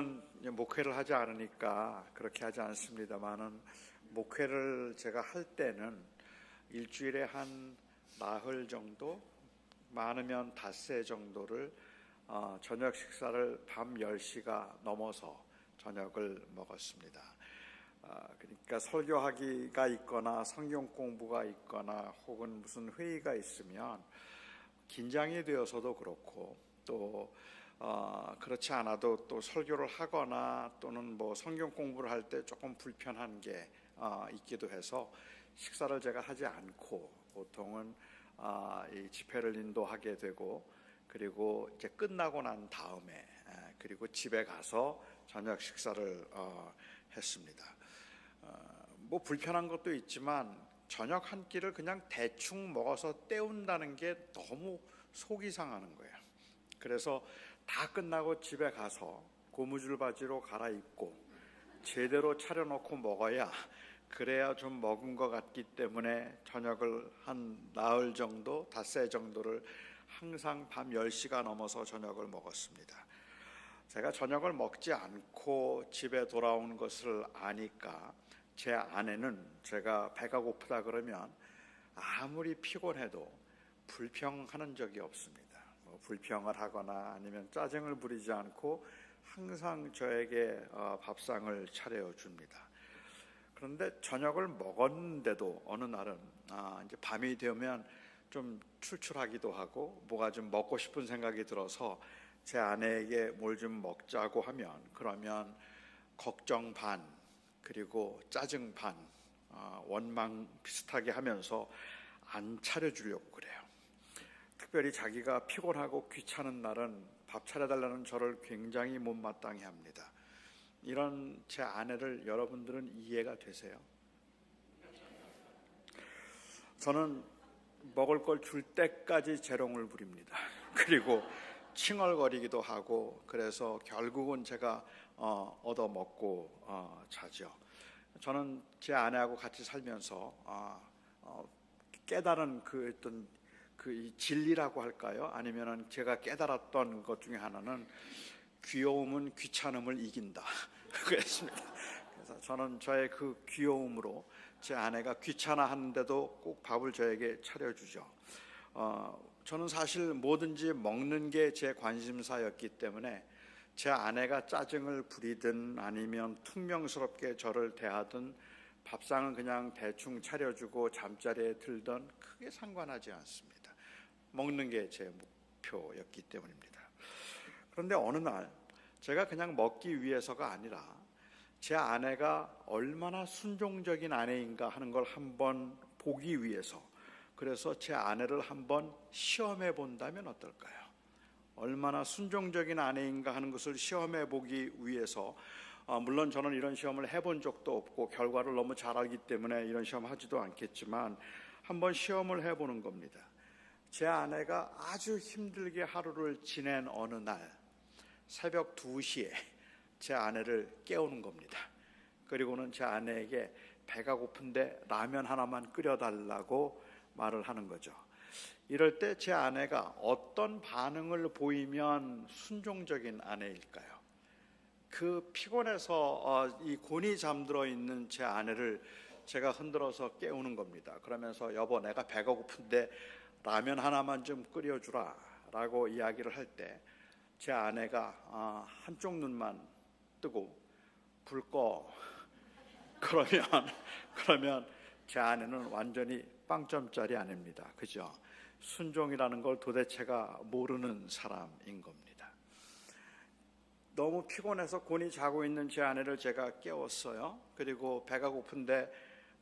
요즘은 목회를 하지 않으니까 그렇게 하지 않습니다만은, 목회를 제가 할 때는 일주일에 한 나흘 정도, 많으면 닷새 정도를 저녁 식사를 밤 10시가 넘어서 저녁을 먹었습니다. 그러니까 설교하기가 있거나 성경 공부가 있거나 혹은 무슨 회의가 있으면 긴장이 되어서도 그렇고, 또 그렇지 않아도 또 설교를 하거나 또는 뭐 성경 공부를 할 때 조금 불편한 게 있기도 해서 식사를 제가 하지 않고 보통은 이 집회를 인도하게 되고, 그리고 이제 끝나고 난 다음에 그리고 집에 가서 저녁 식사를 했습니다. 뭐 불편한 것도 있지만 저녁 한 끼를 그냥 대충 먹어서 때운다는 게 너무 속이 상하는 거예요. 그래서 다 끝나고 집에 가서 고무줄 바지로 갈아입고 제대로 차려놓고 먹어야, 그래야 좀 먹은 것 같기 때문에 저녁을 한 나흘 정도, 닷새 정도를 항상 밤 10시가 넘어서 저녁을 먹었습니다. 제가 저녁을 먹지 않고 집에 돌아오는 것을 아니까 제 아내는 제가 배가 고프다 그러면 아무리 피곤해도 불평하는 적이 없습니다. 불평을 하거나 아니면 짜증을 부리지 않고 항상 저에게 밥상을 차려줍니다. 그런데 저녁을 먹었는데도 어느 날은 이제 밤이 되면 좀 출출하기도 하고 뭐가 좀 먹고 싶은 생각이 들어서 제 아내에게 뭘 좀 먹자고 하면, 그러면 걱정 반 그리고 짜증 반, 원망 비슷하게 하면서 안 차려주려고 그래요. 특별히 자기가 피곤하고 귀찮은 날은 밥 차려달라는 저를 굉장히 못마땅해 합니다. 이런 제 아내를 여러분들은 이해가 되세요? 저는 먹을 걸 줄 때까지 재롱을 부립니다. 그리고 칭얼거리기도 하고, 그래서 결국은 제가 얻어먹고 자죠. 저는 제 아내하고 같이 살면서 깨달은 그 어떤 이 진리라고 할까요? 아니면은 제가 깨달았던 것 중에 하나는 귀여움은 귀찮음을 이긴다 그랬습니다. 그래서 저는 저의 그 귀여움으로 제 아내가 귀찮아하는데도 꼭 밥을 저에게 차려주죠. 저는 사실 뭐든지 먹는 게 제 관심사였기 때문에 제 아내가 짜증을 부리든 아니면 퉁명스럽게 저를 대하든 밥상은 그냥 대충 차려주고 잠자리에 들던 크게 상관하지 않습니다. 먹는 게 제 목표였기 때문입니다. 그런데 어느 날 제가 그냥 먹기 위해서가 아니라 제 아내가 얼마나 순종적인 아내인가 하는 걸 한번 보기 위해서, 그래서 제 아내를 한번 시험해 본다면 어떨까요? 얼마나 순종적인 아내인가 하는 것을 시험해 보기 위해서, 물론 저는 이런 시험을 해본 적도 없고 결과를 너무 잘 알기 때문에 이런 시험 하지도 않겠지만 한번 시험을 해보는 겁니다. 제 아내가 아주 힘들게 하루를 지낸 어느 날 새벽 2시에 제 아내를 깨우는 겁니다. 그리고는 제 아내에게 배가 고픈데 라면 하나만 끓여달라고 말을 하는 거죠. 이럴 때 제 아내가 어떤 반응을 보이면 순종적인 아내일까요? 그 피곤해서 이 곤히 잠들어 있는 제 아내를 제가 흔들어서 깨우는 겁니다. 그러면서 여보, 내가 배가 고픈데 라면 하나만 좀 끓여주라 라고 이야기를 할 때 제 아내가 한쪽 눈만 뜨고 불 꺼 그러면 제 아내는 완전히 빵점짜리 아내입니다. 그죠? 순종이라는 걸 도대체가 모르는 사람인 겁니다. 너무 피곤해서 곤히 자고 있는 제 아내를 제가 깨웠어요. 그리고 배가 고픈데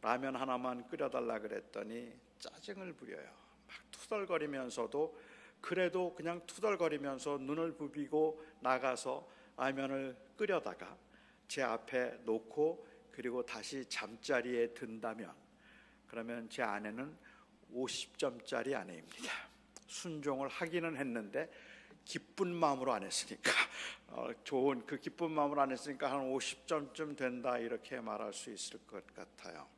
라면 하나만 끓여달라 그랬더니 짜증을 부려요. 막 투덜거리면서도, 그래도 그냥 투덜거리면서 눈을 부비고 나가서 라면을 끓여다가 제 앞에 놓고 그리고 다시 잠자리에 든다면, 그러면 제 아내는 50점짜리 아내입니다. 순종을 하기는 했는데 기쁜 마음으로 안 했으니까, 좋은 그 기쁜 마음으로 안 했으니까 한 50점쯤 된다 이렇게 말할 수 있을 것 같아요.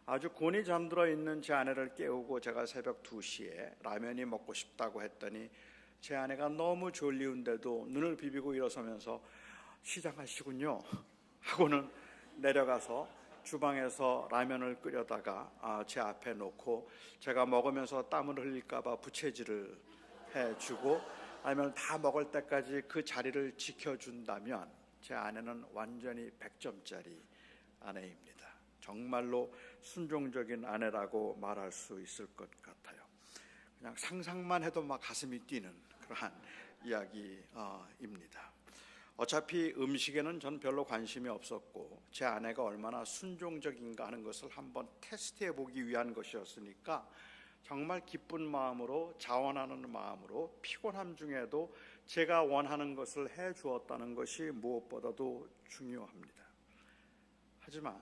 아주 곤히 잠들어 있는 제 아내를 깨우고 제가 새벽 2시에 라면이 먹고 싶다고 했더니 제 아내가 너무 졸리운데도 눈을 비비고 일어서면서 시장하시군요 하고는 내려가서 주방에서 라면을 끓여다가 제 앞에 놓고 제가 먹으면서 땀을 흘릴까 봐 부채질을 해주고, 아니면 다 먹을 때까지 그 자리를 지켜준다면 제 아내는 완전히 100점짜리 아내입니다. 정말로 순종적인 아내라고 말할 수 있을 것 같아요. 그냥 상상만 해도 막 가슴이 뛰는 그러한 이야기입니다. 어차피 음식에는 전 별로 관심이 없었고 제 아내가 얼마나 순종적인가 하는 것을 한번 테스트해 보기 위한 것이었으니까 정말 기쁜 마음으로, 자원하는 마음으로, 피곤함 중에도 제가 원하는 것을 해 주었다는 것이 무엇보다도 중요합니다. 하지만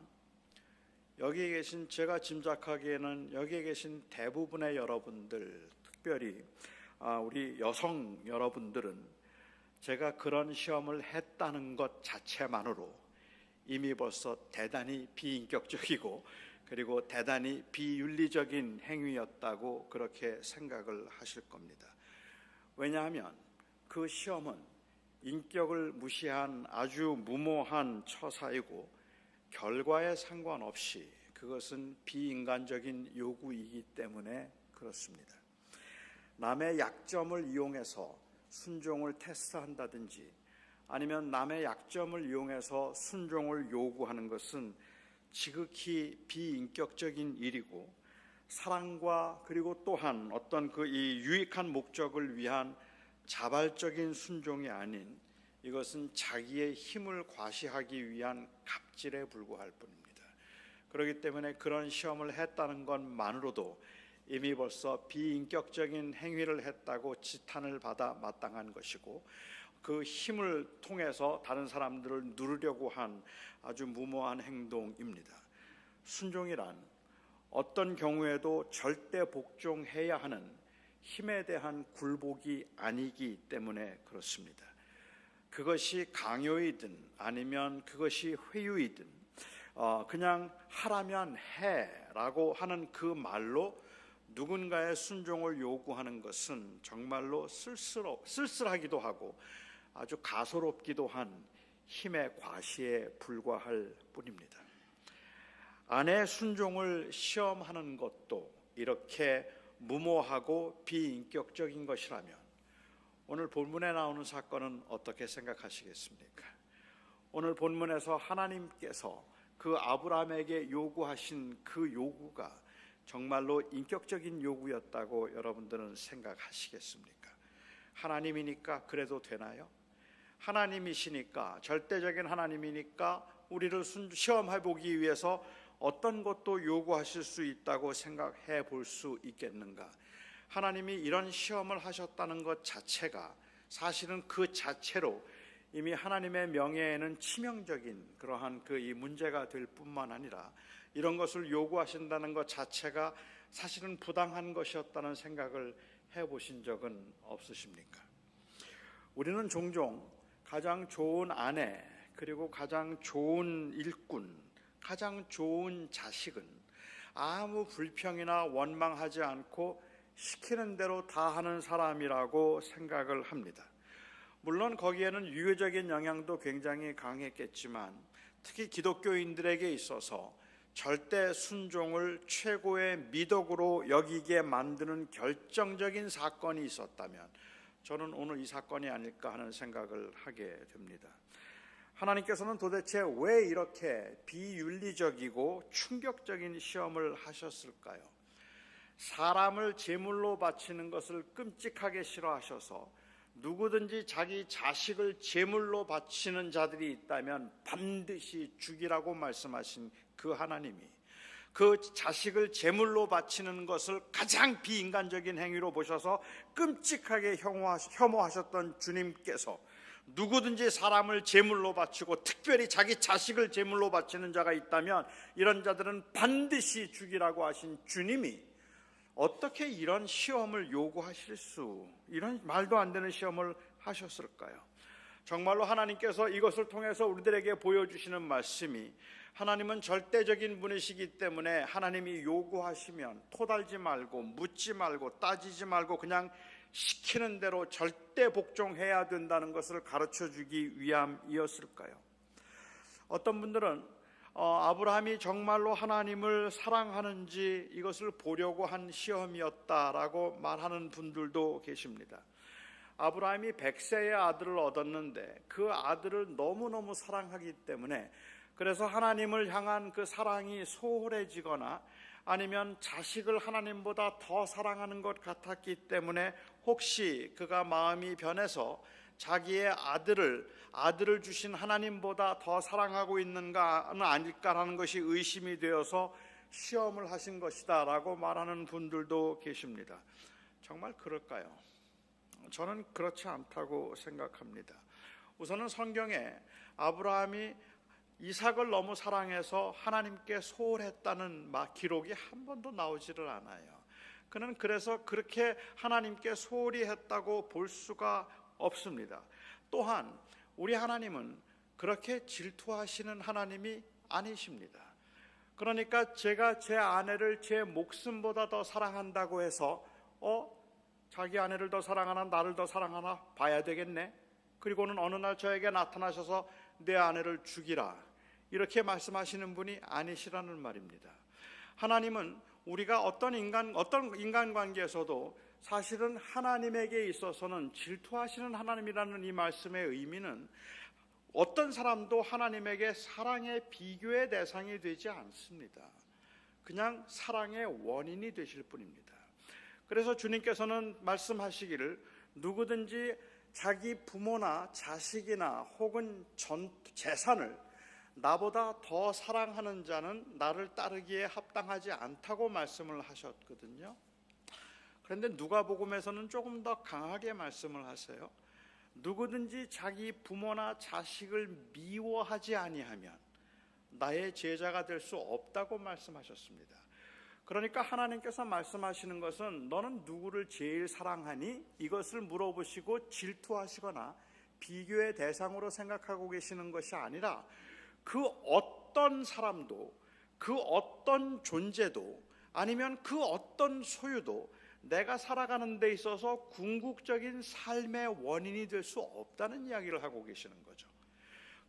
여기에 계신, 제가 짐작하기에는 여기에 계신 대부분의 여러분들, 특별히 우리 여성 여러분들은 제가 그런 시험을 했다는 것 자체만으로 이미 벌써 대단히 비인격적이고 그리고 대단히 비윤리적인 행위였다고 그렇게 생각을 하실 겁니다. 왜냐하면 그 시험은 인격을 무시한 아주 무모한 처사이고 결과에 상관없이 그것은 비인간적인 요구이기 때문에 그렇습니다. 남의 약점을 이용해서 순종을 테스트한다든지 아니면 남의 약점을 이용해서 순종을 요구하는 것은 지극히 비인격적인 일이고, 사랑과 그리고 또한 어떤 이 유익한 목적을 위한 자발적인 순종이 아닌, 이것은 자기의 힘을 과시하기 위한 갑질에 불과할 뿐입니다. 그렇기 때문에 그런 시험을 했다는 것만으로도 이미 벌써 비인격적인 행위를 했다고 지탄을 받아 마땅한 것이고, 그 힘을 통해서 다른 사람들을 누르려고 한 아주 무모한 행동입니다. 순종이란 어떤 경우에도 절대 복종해야 하는 힘에 대한 굴복이 아니기 때문에 그렇습니다. 그것이 강요이든 아니면 그것이 회유이든 그냥 하라면 해라고 하는 그 말로 누군가의 순종을 요구하는 것은 정말로 쓸쓸하기도 하고 아주 가소롭기도 한 힘의 과시에 불과할 뿐입니다. 아내의 순종을 시험하는 것도 이렇게 무모하고 비인격적인 것이라면 오늘 본문에 나오는 사건은 어떻게 생각하시겠습니까? 오늘 본문에서 하나님께서 그 아브라함에게 요구하신 그 요구가 정말로 인격적인 요구였다고 여러분들은 생각하시겠습니까? 하나님이니까 그래도 되나요? 하나님이시니까, 절대적인 하나님이니까 우리를 시험해 보기 위해서 어떤 것도 요구하실 수 있다고 생각해 볼 수 있겠는가? 하나님이 이런 시험을 하셨다는 것 자체가 사실은 그 자체로 이미 하나님의 명예에는 치명적인 그러한 이 문제가 될 뿐만 아니라 이런 것을 요구하신다는 것 자체가 사실은 부당한 것이었다는 생각을 해보신 적은 없으십니까? 우리는 종종 가장 좋은 아내, 그리고 가장 좋은 일꾼, 가장 좋은 자식은 아무 불평이나 원망하지 않고 시키는 대로 다 하는 사람이라고 생각을 합니다. 물론 거기에는 유교적인 영향도 굉장히 강했겠지만 특히 기독교인들에게 있어서 절대 순종을 최고의 미덕으로 여기게 만드는 결정적인 사건이 있었다면 저는 오늘 이 사건이 아닐까 하는 생각을 하게 됩니다. 하나님께서는 도대체 왜 이렇게 비윤리적이고 충격적인 시험을 하셨을까요? 사람을 제물로 바치는 것을 끔찍하게 싫어하셔서 누구든지 자기 자식을 제물로 바치는 자들이 있다면 반드시 죽이라고 말씀하신 그 하나님이 그 자식을 제물로 바치는 것을 가장 비인간적인 행위로 보셔서 끔찍하게 혐오하셨던 주님께서 누구든지 사람을 제물로 바치고 특별히 자기 자식을 제물로 바치는 자가 있다면 이런 자들은 반드시 죽이라고 하신 주님이 어떻게 이런 시험을 요구하실 이런 말도 안 되는 시험을 하셨을까요? 정말로 하나님께서 이것을 통해서 우리들에게 보여주시는 말씀이, 하나님은 절대적인 분이시기 때문에 하나님이 요구하시면 토달지 말고 묻지 말고 따지지 말고 그냥 시키는 대로 절대 복종해야 된다는 것을 가르쳐 주기 위함이었을까요? 어떤 분들은 아브라함이 정말로 하나님을 사랑하는지 이것을 보려고 한 시험이었다라고 말하는 분들도 계십니다. 아브라함이 100세의 아들을 얻었는데 그 아들을 너무너무 사랑하기 때문에, 그래서 하나님을 향한 그 사랑이 소홀해지거나 아니면 자식을 하나님보다 더 사랑하는 것 같았기 때문에 혹시 그가 마음이 변해서 자기의 아들을 주신 하나님보다 더 사랑하고 있는가는 아닐까라는 것이 의심이 되어서 시험을 하신 것이다 라고 말하는 분들도 계십니다. 정말 그럴까요? 저는 그렇지 않다고 생각합니다. 우선은 성경에 아브라함이 이삭을 너무 사랑해서 하나님께 소홀했다는 기록이 한 번도 나오지를 않아요. 그는 그래서 그렇게 하나님께 소홀히 했다고 볼 수가 없습니다. 또한 우리 하나님은 그렇게 질투하시는 하나님이 아니십니다. 그러니까 제가 제 아내를 제 목숨보다 더 사랑한다고 해서 자기 아내를 더 사랑하나 나를 더 사랑하나 봐야 되겠네, 그리고는 어느 날 저에게 나타나셔서 내 아내를 죽이라, 이렇게 말씀하시는 분이 아니시라는 말입니다. 하나님은 우리가 어떤 인간관계에서도 사실은 하나님에게 있어서는 질투하시는 하나님이라는 이 말씀의 의미는 어떤 사람도 하나님에게 사랑의 비교의 대상이 되지 않습니다. 그냥 사랑의 원인이 되실 뿐입니다. 그래서 주님께서는 말씀하시기를 누구든지 자기 부모나 자식이나 혹은 재산을 나보다 더 사랑하는 자는 나를 따르기에 합당하지 않다고 말씀을 하셨거든요. 그런데 누가복음에서는 조금 더 강하게 말씀을 하세요. 누구든지 자기 부모나 자식을 미워하지 아니하면 나의 제자가 될 수 없다고 말씀하셨습니다. 그러니까 하나님께서 말씀하시는 것은 너는 누구를 제일 사랑하니? 이것을 물어보시고 질투하시거나 비교의 대상으로 생각하고 계시는 것이 아니라 그 어떤 사람도, 그 어떤 존재도, 아니면 그 어떤 소유도 내가 살아가는 데 있어서 궁극적인 삶의 원인이 될 수 없다는 이야기를 하고 계시는 거죠.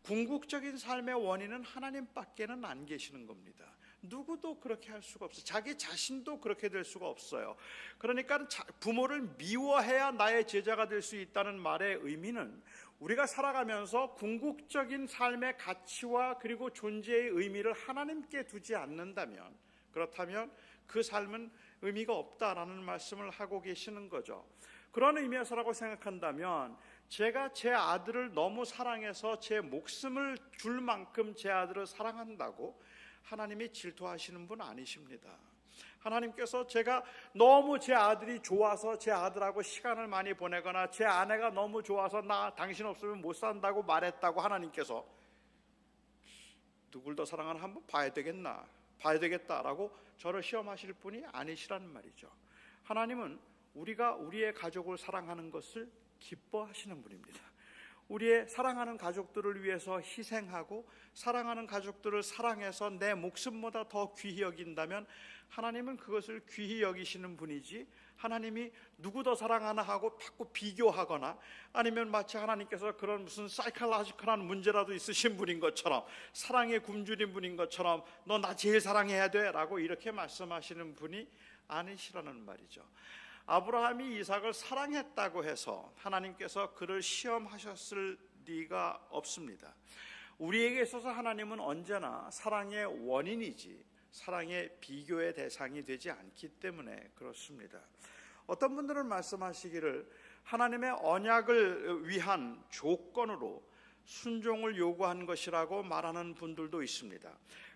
궁극적인 삶의 원인은 하나님밖에는 안 계시는 겁니다. 누구도 그렇게 할 수가 없어요. 자기 자신도 그렇게 될 수가 없어요. 그러니까 부모를 미워해야 나의 제자가 될 수 있다는 말의 의미는 우리가 살아가면서 궁극적인 삶의 가치와 그리고 존재의 의미를 하나님께 두지 않는다면, 그렇다면 그 삶은 의미가 없다라는 말씀을 하고 계시는 거죠. 그런 의미에서라고 생각한다면 제가 제 아들을 너무 사랑해서 제 목숨을 줄 만큼 제 아들을 사랑한다고 하나님이 질투하시는 분 아니십니다. 하나님께서 제가 너무 제 아들이 좋아서 제 아들하고 시간을 많이 보내거나 제 아내가 너무 좋아서 나 당신 없으면 못 산다고 말했다고 하나님께서 누굴 더 사랑하나 한번 봐야 되겠다라고 저를 시험하실 분이 아니시라는 말이죠. 하나님은 우리가 우리의 가족을 사랑하는 것을 기뻐하시는 분입니다. 우리의 사랑하는 가족들을 위해서 희생하고 사랑하는 가족들을 사랑해서 내 목숨보다 더 귀히 여긴다면 하나님은 그것을 귀히 여기시는 분이지, 하나님이 누구 더 사랑하나 하고 자꾸 비교하거나 아니면 마치 하나님께서 그런 무슨 사이칼라지컬한 문제라도 있으신 분인 것처럼, 사랑에 굶주린 분인 것처럼 너 나 제일 사랑해야 돼 라고 이렇게 말씀하시는 분이 아니시라는 말이죠. 아브라함이 이삭을 사랑했다고 해서 하나님께서 그를 시험하셨을 리가 없습니다. 우리에게 있어서 하나님은 언제나 사랑의 원인이지 사랑의 비교의 대상이 되지 않기 때문에 그렇습니다. 어떤 분들은 말씀하시기를 하나님의 언약을 위한 조건으로 순종을 요구한 것이라고 말하는 분들도 있습니다.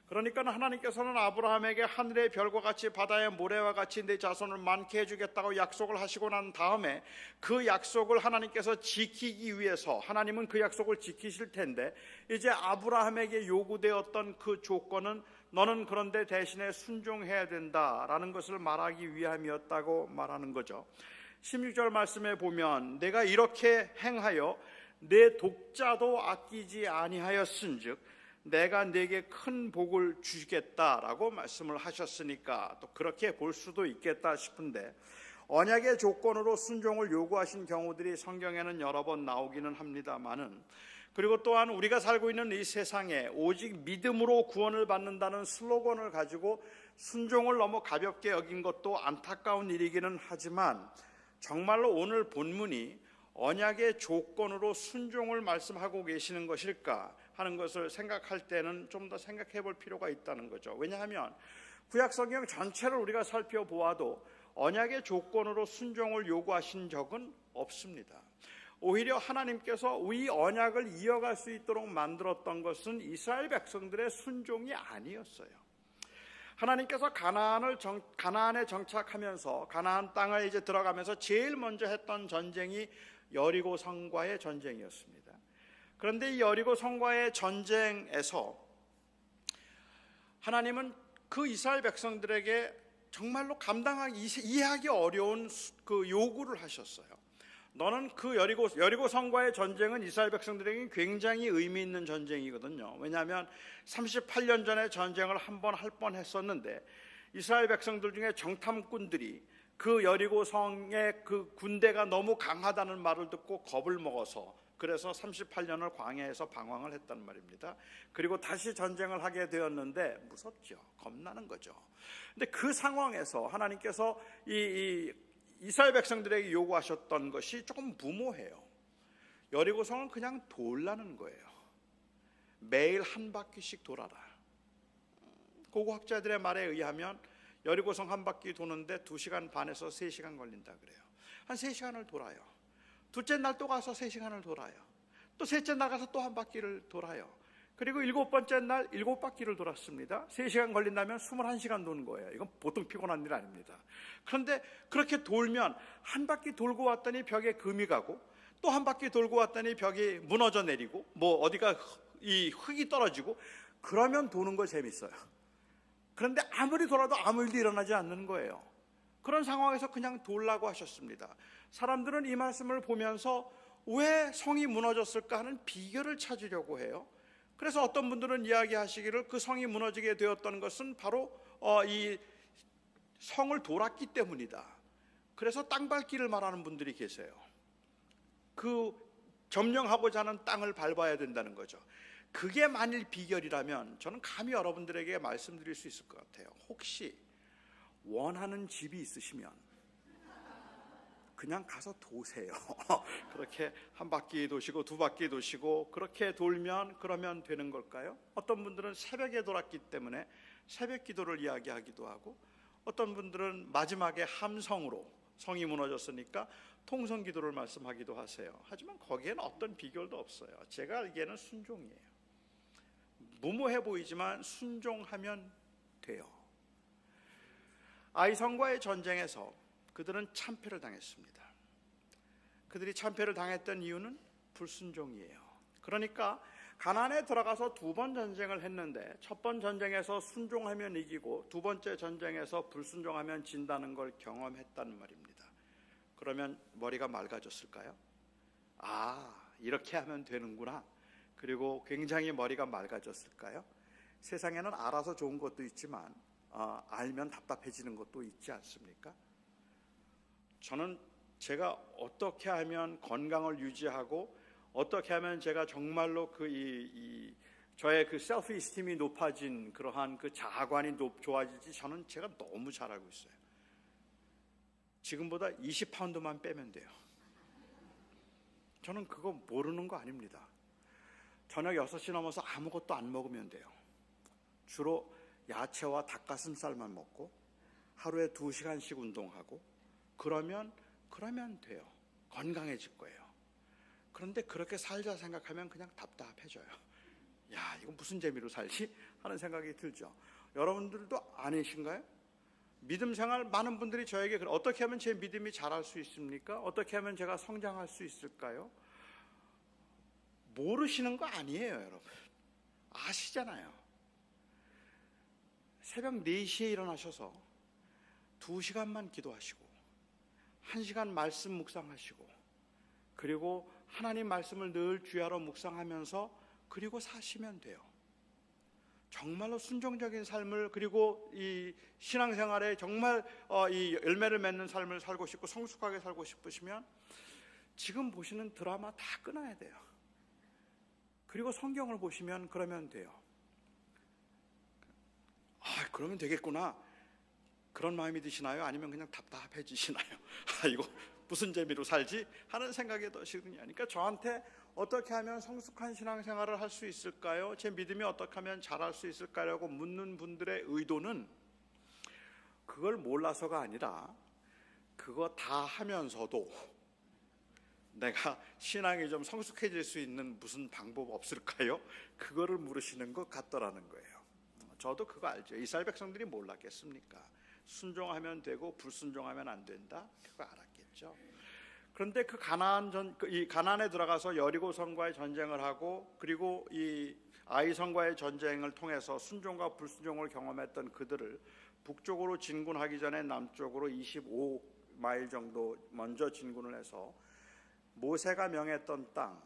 그러니까 하나님께서는 아브라함에게 하늘의 별과 같이 바다의 모래와 같이 내 자손을 많게 해주겠다고 약속을 하시고 난 다음에 그 약속을 하나님께서 지키기 위해서 하나님은 그 약속을 지키실 텐데 이제 아브라함에게 요구되었던 그 조건은 너는 그런데 대신에 순종해야 된다라는 것을 말하기 위함이었다고 말하는 거죠. 16절 말씀에 보면 내가 이렇게 행하여 내 독자도 아끼지 아니하였은즉 내가 네게 큰 복을 주겠다라고 말씀을 하셨으니까 또 그렇게 볼 수도 있겠다 싶은데, 언약의 조건으로 순종을 요구하신 경우들이 성경에는 여러 번 나오기는 합니다만은, 그리고 또한 우리가 살고 있는 이 세상에 오직 믿음으로 구원을 받는다는 슬로건을 가지고 순종을 너무 가볍게 여긴 것도 안타까운 일이기는 하지만, 정말로 오늘 본문이 언약의 조건으로 순종을 말씀하고 계시는 것일까 하는 것을 생각할 때는 좀 더 생각해 볼 필요가 있다는 거죠. 왜냐하면 구약 성경 전체를 우리가 살펴보아도 언약의 조건으로 순종을 요구하신 적은 없습니다. 오히려 하나님께서 이 언약을 이어갈 수 있도록 만들었던 것은 이스라엘 백성들의 순종이 아니었어요. 하나님께서 가나안에 정착하면서 가나안 땅에 이제 들어가면서 제일 먼저 했던 전쟁이 여리고 성과의 전쟁이었습니다. 그런데 이 여리고 성과의 전쟁에서 하나님은 그 이스라엘 백성들에게 정말로 이해하기 어려운 그 요구를 하셨어요. 너는 그 여리고 성과의 전쟁은 이스라엘 백성들에게 굉장히 의미 있는 전쟁이거든요. 왜냐하면 38년 전에 전쟁을 한 번 할 뻔했었는데 이스라엘 백성들 중에 정탐꾼들이 그 여리고 성의 그 군대가 너무 강하다는 말을 듣고 겁을 먹어서, 그래서 38년을 광야에서 방황을 했단 말입니다. 그리고 다시 전쟁을 하게 되었는데 무섭죠. 겁나는 거죠. 근데 그 상황에서 하나님께서 이스라엘 백성들에게 요구하셨던 것이 조금 무모해요. 여리고성은 그냥 돌라는 거예요. 매일 한 바퀴씩 돌아라. 고고학자들의 말에 의하면 여리고성 한 바퀴 도는데 2시간 반에서 3시간 걸린다 그래요. 한 3시간을 돌아요. 둘째 날 또 가서 3시간을 돌아요. 또 셋째 날 가서 또 한 바퀴를 돌아요. 그리고 7번째 날 7바퀴를 돌았습니다. 3시간 걸린다면 21시간 도는 거예요. 이건 보통 피곤한 일 아닙니다. 그런데 그렇게 돌면 한 바퀴 돌고 왔더니 벽에 금이 가고, 또 한 바퀴 돌고 왔더니 벽이 무너져 내리고, 어디가 이 흙이 떨어지고, 그러면 도는 거 재밌어요. 그런데 아무리 돌아도 아무 일도 일어나지 않는 거예요. 그런 상황에서 그냥 돌라고 하셨습니다. 사람들은 이 말씀을 보면서 왜 성이 무너졌을까 하는 비결을 찾으려고 해요. 그래서 어떤 분들은 이야기하시기를 그 성이 무너지게 되었던 것은 바로 이 성을 돌았기 때문이다. 그래서 땅밟기를 말하는 분들이 계세요. 그 점령하고자 하는 땅을 밟아야 된다는 거죠. 그게 만일 비결이라면 저는 감히 여러분들에게 말씀드릴 수 있을 것 같아요. 혹시 원하는 집이 있으시면 그냥 가서 도세요. 그렇게 한 바퀴 도시고 2바퀴 도시고 그렇게 돌면 그러면 되는 걸까요? 어떤 분들은 새벽에 돌았기 때문에 새벽 기도를 이야기하기도 하고, 어떤 분들은 마지막에 함성으로 성이 무너졌으니까 통성 기도를 말씀하기도 하세요. 하지만 거기에는 어떤 비결도 없어요. 제가 알기에는 순종이에요. 무모해 보이지만 순종하면 돼요. 아이성과의 전쟁에서 그들은 참패를 당했습니다. 그들이 참패를 당했던 이유는 불순종이에요. 그러니까 가나안에 들어가서 2번 전쟁을 했는데 첫 번 전쟁에서 순종하면 이기고 2번째 전쟁에서 불순종하면 진다는 걸 경험했단 말입니다. 그러면 머리가 맑아졌을까요? 이렇게 하면 되는구나. 그리고 굉장히 머리가 맑아졌을까요? 세상에는 알아서 좋은 것도 있지만 알면 답답해지는 것도 있지 않습니까? 저는 제가 어떻게 하면 건강을 유지하고 어떻게 하면 제가 정말로 저의 그 셀프 이스팀이 높아진 그러한 그 자아관이 좋아질지 저는 제가 너무 잘 알고 있어요. 지금보다 20파운드만 빼면 돼요. 저는 그거 모르는 거 아닙니다. 저녁 6시 넘어서 아무것도 안 먹으면 돼요. 주로 야채와 닭가슴살만 먹고 하루에 2시간씩 운동하고 그러면 돼요. 건강해질 거예요. 그런데 그렇게 살자 생각하면 그냥 답답해져요. 이거 무슨 재미로 살지? 하는 생각이 들죠. 여러분들도 아니신가요? 믿음 생활 많은 분들이 저에게 어떻게 하면 제 믿음이 자랄 수 있습니까? 어떻게 하면 제가 성장할 수 있을까요? 모르시는 거 아니에요, 여러분. 아시잖아요. 새벽 4시에 일어나셔서 2시간만 기도하시고 1시간 말씀 묵상하시고 그리고 하나님 말씀을 늘 주야로 묵상하면서 그리고 사시면 돼요. 정말로 순종적인 삶을, 그리고 이 신앙생활에 정말 이 열매를 맺는 삶을 살고 싶고 성숙하게 살고 싶으시면 지금 보시는 드라마 다 끊어야 돼요. 그리고 성경을 보시면 그러면 돼요. 그러면 되겠구나, 그런 마음이 드시나요? 아니면 그냥 답답해지시나요? 이거 무슨 재미로 살지? 하는 생각이 드시느냐. 그러니까 저한테 어떻게 하면 성숙한 신앙생활을 할 수 있을까요? 제 믿음이 어떻게 하면 잘할 수 있을까요? 묻는 분들의 의도는 그걸 몰라서가 아니라 그거 다 하면서도 내가 신앙이 좀 성숙해질 수 있는 무슨 방법 없을까요? 그거를 물으시는 것 같더라는 거예요. 저도 그거 알죠. 이스라엘 백성들이 몰랐겠습니까? 순종하면 되고 불순종하면 안 된다, 그거 알았겠죠. 그런데 그 가나안에 들어가서 여리고성과의 전쟁을 하고, 그리고 이 아이성과의 전쟁을 통해서 순종과 불순종을 경험했던 그들을 북쪽으로 진군하기 전에 남쪽으로 25마일 정도 먼저 진군을 해서 모세가 명했던 땅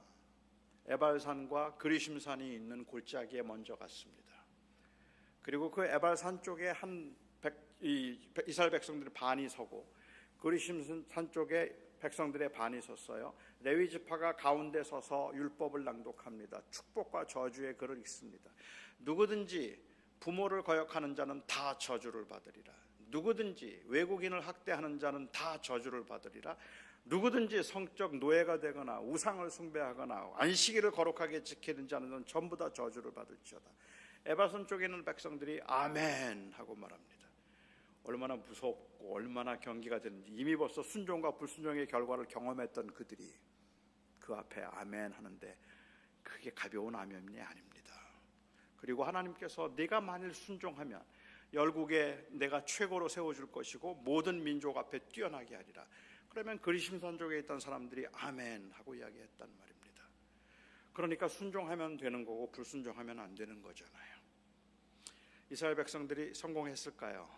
에발산과 그리심산이 있는 골짜기에 먼저 갔습니다. 그리고 그 에발산 쪽에 이스라엘 백성들의 반이 서고 그리심산 쪽에 백성들의 반이 섰어요. 레위 지파가 가운데 서서 율법을 낭독합니다. 축복과 저주의 글을 읽습니다. 누구든지 부모를 거역하는 자는 다 저주를 받으리라. 누구든지 외국인을 학대하는 자는 다 저주를 받으리라. 누구든지 성적 노예가 되거나 우상을 숭배하거나 안식일을 거룩하게 지키는 자는 전부 다 저주를 받을지어다. 에바선 쪽에 있는 백성들이 아멘 하고 말합니다. 얼마나 무섭고 얼마나 경계가 되는지 이미 벌써 순종과 불순종의 결과를 경험했던 그들이 그 앞에 아멘 하는데 그게 가벼운 아멘이 아닙니다. 그리고 하나님께서 네가 만일 순종하면 열국에 내가 최고로 세워줄 것이고 모든 민족 앞에 뛰어나게 하리라. 그러면 그리심산 쪽에 있던 사람들이 아멘 하고 이야기했단 말입니다. 그러니까 순종하면 되는 거고 불순종하면 안 되는 거잖아요. 이스라엘 백성들이 성공했을까요?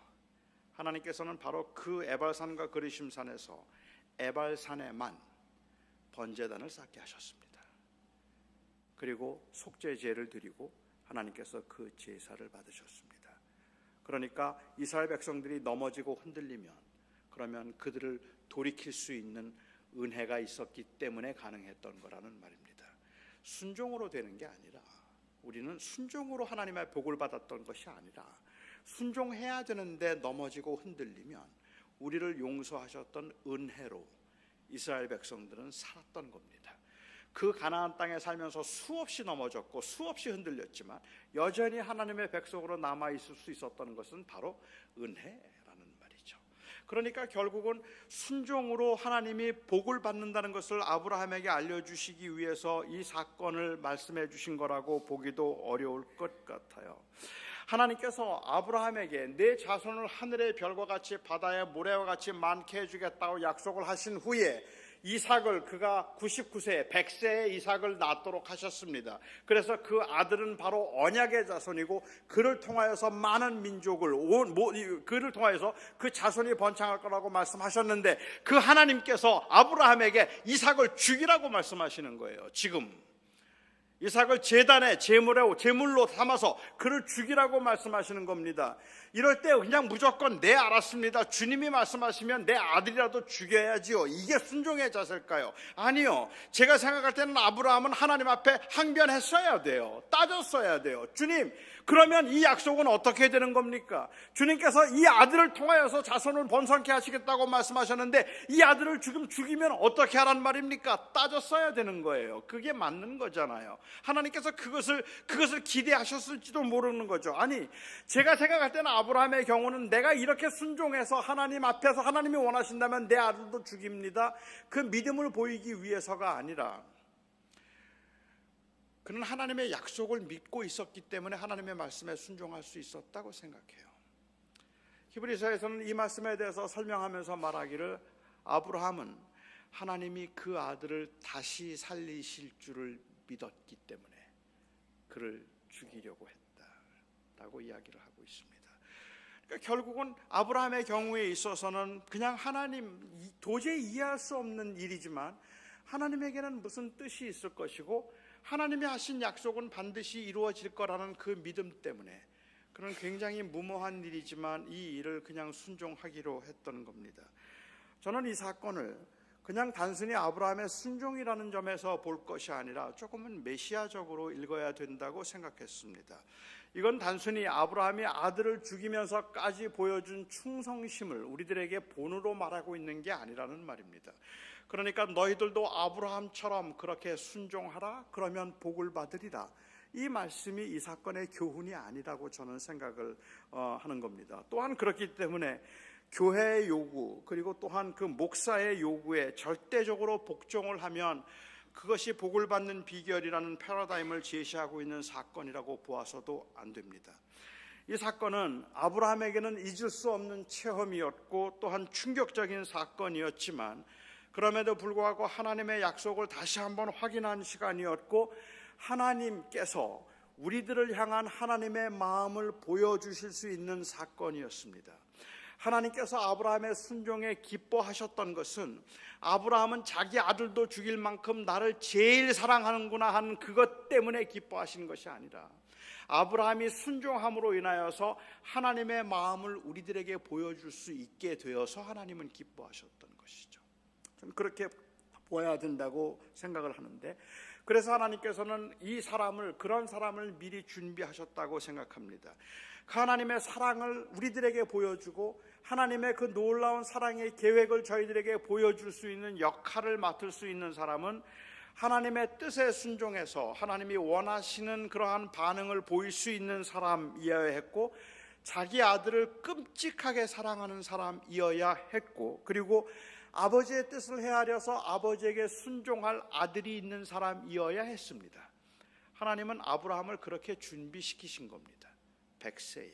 하나님께서는 바로 그 에발산과 그리심산에서 에발산에만 번제단을 쌓게 하셨습니다. 그리고 속죄제를 드리고 하나님께서 그 제사를 받으셨습니다. 그러니까 이스라엘 백성들이 넘어지고 흔들리면 그러면 그들을 돌이킬 수 있는 은혜가 있었기 때문에 가능했던 거라는 말입니다. 순종으로 되는 게 아니라, 우리는 순종으로 하나님의 복을 받았던 것이 아니라 순종해야 되는데 넘어지고 흔들리면 우리를 용서하셨던 은혜로 이스라엘 백성들은 살았던 겁니다. 그 가나안 땅에 살면서 수없이 넘어졌고 수없이 흔들렸지만 여전히 하나님의 백성으로 남아있을 수 있었던 것은 바로 은혜라는 말이죠. 그러니까 결국은 순종으로 하나님이 복을 받는다는 것을 아브라함에게 알려주시기 위해서 이 사건을 말씀해 주신 거라고 보기도 어려울 것 같아요. 하나님께서 아브라함에게 내 자손을 하늘의 별과 같이 바다의 모래와 같이 많게 해주겠다고 약속을 하신 후에 이삭을 그가 99세 100세의 이삭을 낳도록 하셨습니다. 그래서 그 아들은 바로 언약의 자손이고 그를 통하여서 많은 민족을 그를 통하여서 그 자손이 번창할 거라고 말씀하셨는데 그 하나님께서 아브라함에게 이삭을 죽이라고 말씀하시는 거예요. 지금 이삭을 제단의 제물로 삼아서 그를 죽이라고 말씀하시는 겁니다. 이럴 때 그냥 무조건 네 알았습니다, 주님이 말씀하시면 내 아들이라도 죽여야지요, 이게 순종의 자세일까요? 아니요. 제가 생각할 때는 아브라함은 하나님 앞에 항변했어야 돼요. 따졌어야 돼요. 주님, 그러면 이 약속은 어떻게 되는 겁니까? 주님께서 이 아들을 통하여서 자손을 번성케 하시겠다고 말씀하셨는데 이 아들을 지금 죽이면 어떻게 하란 말입니까? 따졌어야 되는 거예요. 그게 맞는 거잖아요. 하나님께서 그것을 기대하셨을지도 모르는 거죠. 아니, 제가 생각할 때는 아브라함의 경우는 내가 이렇게 순종해서 하나님 앞에서 하나님이 원하신다면 내 아들도 죽입니다, 그 믿음을 보이기 위해서가 아니라 그는 하나님의 약속을 믿고 있었기 때문에 하나님의 말씀에 순종할 수 있었다고 생각해요. 히브리서에서는 이 말씀에 대해서 설명하면서 말하기를 아브라함은 하나님이 그 아들을 다시 살리실 줄을 믿었기 때문에 그를 죽이려고 했다라고 이야기를 하고 있습니다. 그러니까 결국은 아브라함의 경우에 있어서는 그냥 하나님, 도저히 이해할 수 없는 일이지만 하나님에게는 무슨 뜻이 있을 것이고 하나님이 하신 약속은 반드시 이루어질 거라는 그 믿음 때문에 그는 굉장히 무모한 일이지만 이 일을 그냥 순종하기로 했던 겁니다. 저는 이 사건을 그냥 단순히 아브라함의 순종이라는 점에서 볼 것이 아니라 조금은 메시아적으로 읽어야 된다고 생각했습니다. 이건 단순히 아브라함이 아들을 죽이면서까지 보여준 충성심을 우리들에게 본으로 말하고 있는 게 아니라는 말입니다. 그러니까 너희들도 아브라함처럼 그렇게 순종하라, 그러면 복을 받으리라, 이 말씀이 이 사건의 교훈이 아니라고 저는 생각을 하는 겁니다. 또한 그렇기 때문에 교회의 요구, 그리고 또한 그 목사의 요구에 절대적으로 복종을 하면 그것이 복을 받는 비결이라는 패러다임을 제시하고 있는 사건이라고 보아서도 안 됩니다. 이 사건은 아브라함에게는 잊을 수 없는 체험이었고 또한 충격적인 사건이었지만 그럼에도 불구하고 하나님의 약속을 다시 한번 확인한 시간이었고 하나님께서 우리들을 향한 하나님의 마음을 보여주실 수 있는 사건이었습니다. 하나님께서 아브라함의 순종에 기뻐하셨던 것은 아브라함은 자기 아들도 죽일 만큼 나를 제일 사랑하는구나 하는 그것 때문에 기뻐하시는 것이 아니라 아브라함이 순종함으로 인하여서 하나님의 마음을 우리들에게 보여줄 수 있게 되어서 하나님은 기뻐하셨던 것이죠. 좀 그렇게 보아야 된다고 생각을 하는데, 그래서 하나님께서는 이 사람을, 그런 사람을 미리 준비하셨다고 생각합니다. 하나님의 사랑을 우리들에게 보여주고 하나님의 그 놀라운 사랑의 계획을 저희들에게 보여줄 수 있는 역할을 맡을 수 있는 사람은 하나님의 뜻에 순종해서 하나님이 원하시는 그러한 반응을 보일 수 있는 사람이어야 했고, 자기 아들을 끔찍하게 사랑하는 사람이어야 했고, 그리고 아버지의 뜻을 헤아려서 아버지에게 순종할 아들이 있는 사람이어야 했습니다. 하나님은 아브라함을 그렇게 준비시키신 겁니다. 100세에